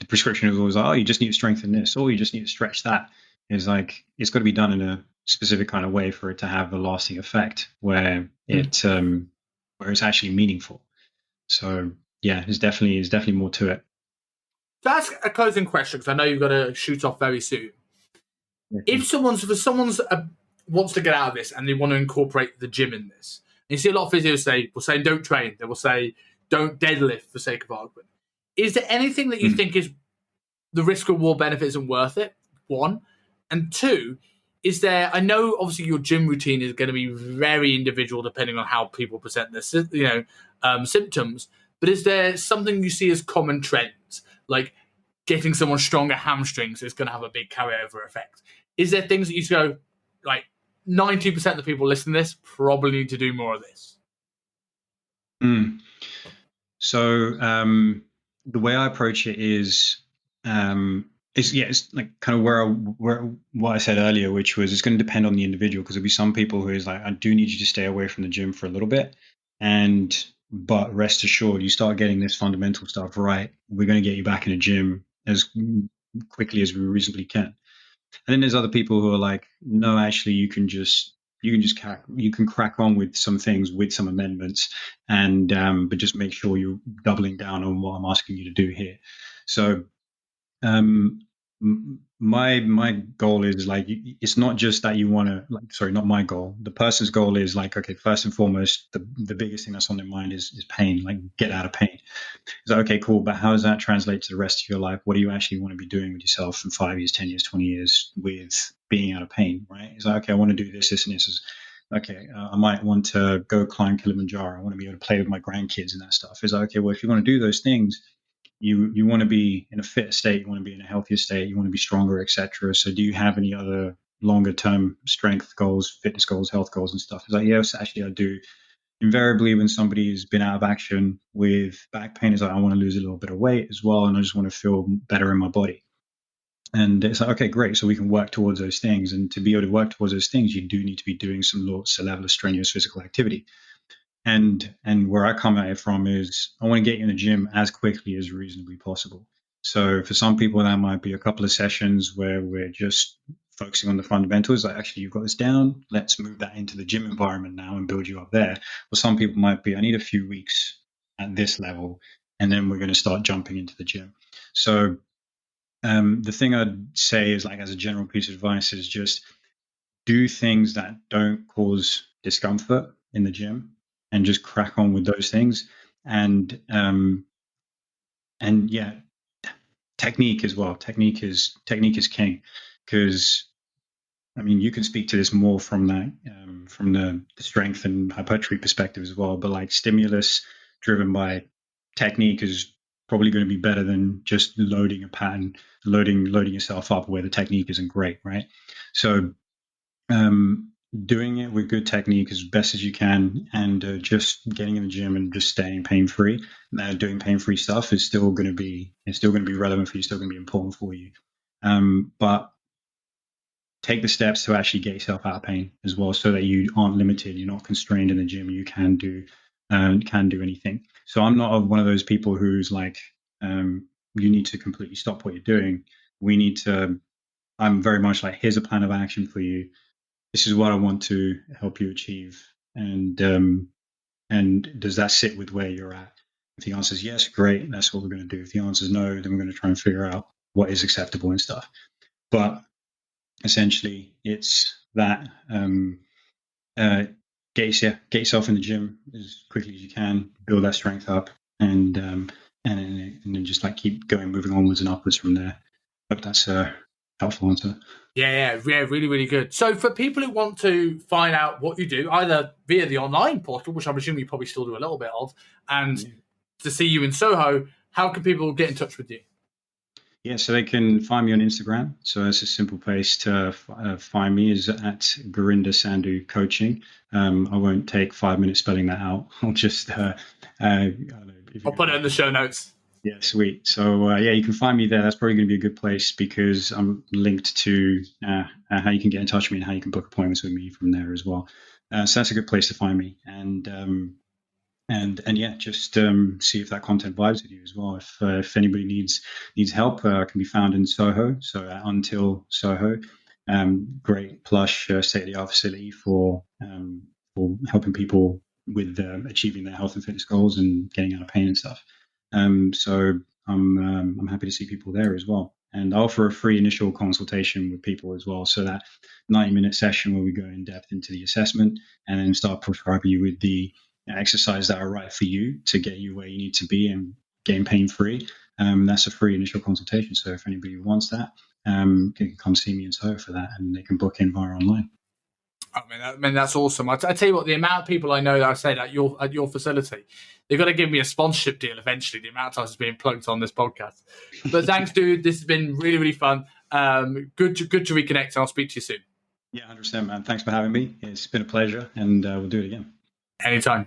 prescription is always like, oh, you just need to strengthen this, or you just need to stretch that. It's like it's got to be done in a specific kind of way for it to have a lasting effect, where it's actually meaningful. So yeah, there's definitely more to it. To ask a closing question, because I know you've got to shoot off very soon. If someone's wants to get out of this and they want to incorporate the gym in this, and you see a lot of physios will say don't train. They will say don't deadlift for sake of argument. Is there anything that you think is the risk reward benefit isn't worth it? One, and two, is there? I know obviously your gym routine is going to be very individual depending on how people present their symptoms. But is there something you see as common trends, like getting someone stronger hamstrings is going to have a big carryover effect? Is there things that you go like 90% of the people listening to this probably need to do more of this? So the way I approach it it's like kind of where what I said earlier, which was it's going to depend on the individual, because there'll be some people who is like, I do need you to stay away from the gym for a little bit, but rest assured, you start getting this fundamental stuff right, we're going to get you back in the gym as quickly as we reasonably can. And then there's other people who are like, no, actually, you can crack on with some things with some amendments, and but just make sure you're doubling down on what I'm asking you to do here. So my goal is like, it's not just that you want to, like, sorry, not my goal. The person's goal is like, okay, first and foremost, the biggest thing that's on their mind is pain, like get out of pain. It's like, okay, cool, but how does that translate to the rest of your life? What do you actually want to be doing with yourself in 5 years, 10 years, 20 years with being out of pain, right? It's like, okay, I want to do this, this, and this. Okay, I might want to go climb Kilimanjaro. I want to be able to play with my grandkids and that stuff. It's like, okay, well, if you want to do those things, you want to be in a fit state, you want to be in a healthier state, you want to be stronger, etc. So do you have any other longer term strength goals, fitness goals, health goals and stuff? It's like, yes, actually I do. Invariably, when somebody's been out of action with back pain, is like, I want to lose a little bit of weight as well, and I just want to feel better in my body. And it's like, okay, great. So we can work towards those things. And to be able to work towards those things, you do need to be doing some level of strenuous physical activity. And where I come at it from is, I want to get you in the gym as quickly as reasonably possible. So for some people, that might be a couple of sessions where we're just focusing on the fundamentals. Like, actually, you've got this down. Let's move that into the gym environment now and build you up there. Or some people might be, I need a few weeks at this level, and then we're going to start jumping into the gym. So the thing I'd say is, like, as a general piece of advice, is just do things that don't cause discomfort in the gym, and just crack on with those things. And yeah, technique as well. Technique is king, because I mean, you can speak to this more from the strength and hypertrophy perspective as well. But like, stimulus driven by technique is probably going to be better than just loading a pattern, loading yourself up where the technique isn't great, right? So doing it with good technique as best as you can, and just getting in the gym and just staying pain free. Doing pain free stuff is still going to be relevant for you, still going to be important for you. But take the steps to actually get yourself out of pain as well, so that you aren't limited, you're not constrained in the gym, you can do anything. So I'm not one of those people who's like, you need to completely stop what you're doing. I'm very much like, here's a plan of action for you. This is what I want to help you achieve. And does that sit with where you're at? If the answer is yes, great, that's what we're going to do. If the answer is no, then we're going to try and figure out what is acceptable and stuff. But essentially, it's that, get yourself in the gym as quickly as you can, build that strength up, and then just like keep going, moving onwards and upwards from there. Hope that's a helpful answer. Yeah, really, really good. So for people who want to find out what you do, either via the online portal, which I'm assuming you probably still do a little bit of, and to see you in Soho, how can people get in touch with you? Yeah, so they can find me on Instagram. So that's a simple place to find me, is at Gurinder Sandhu Coaching. I won't take 5 minutes spelling that out. I'll just I don't know, I'll put it in the show notes. Yeah, sweet. So yeah, you can find me there. That's probably going to be a good place, because I'm linked to how you can get in touch with me and how you can book appointments with me from there as well. So that's a good place to find me. And yeah, just see if that content vibes with you as well. If anybody needs help, I can be found in Soho. So Until Soho, great plush state of the art facility for helping people with achieving their health and fitness goals and getting out of pain and stuff. So I'm happy to see people there as well. And I offer a free initial consultation with people as well. So that 90-minute session where we go in depth into the assessment, and then start prescribing you with the exercise that are right for you to get you where you need to be and gain pain free. That's a free initial consultation. So if anybody wants that, they can come see me in Soho for that, and they can book in via online. I mean that's awesome. I tell you what, the amount of people I know that I said at your facility, they've got to give me a sponsorship deal eventually. The amount of times it's being plugged on this podcast. But thanks, dude. This has been really, really fun. Good to reconnect, and I'll speak to you soon. Yeah, 100%, man. Thanks for having me. It's been a pleasure, and we'll do it again. Anytime.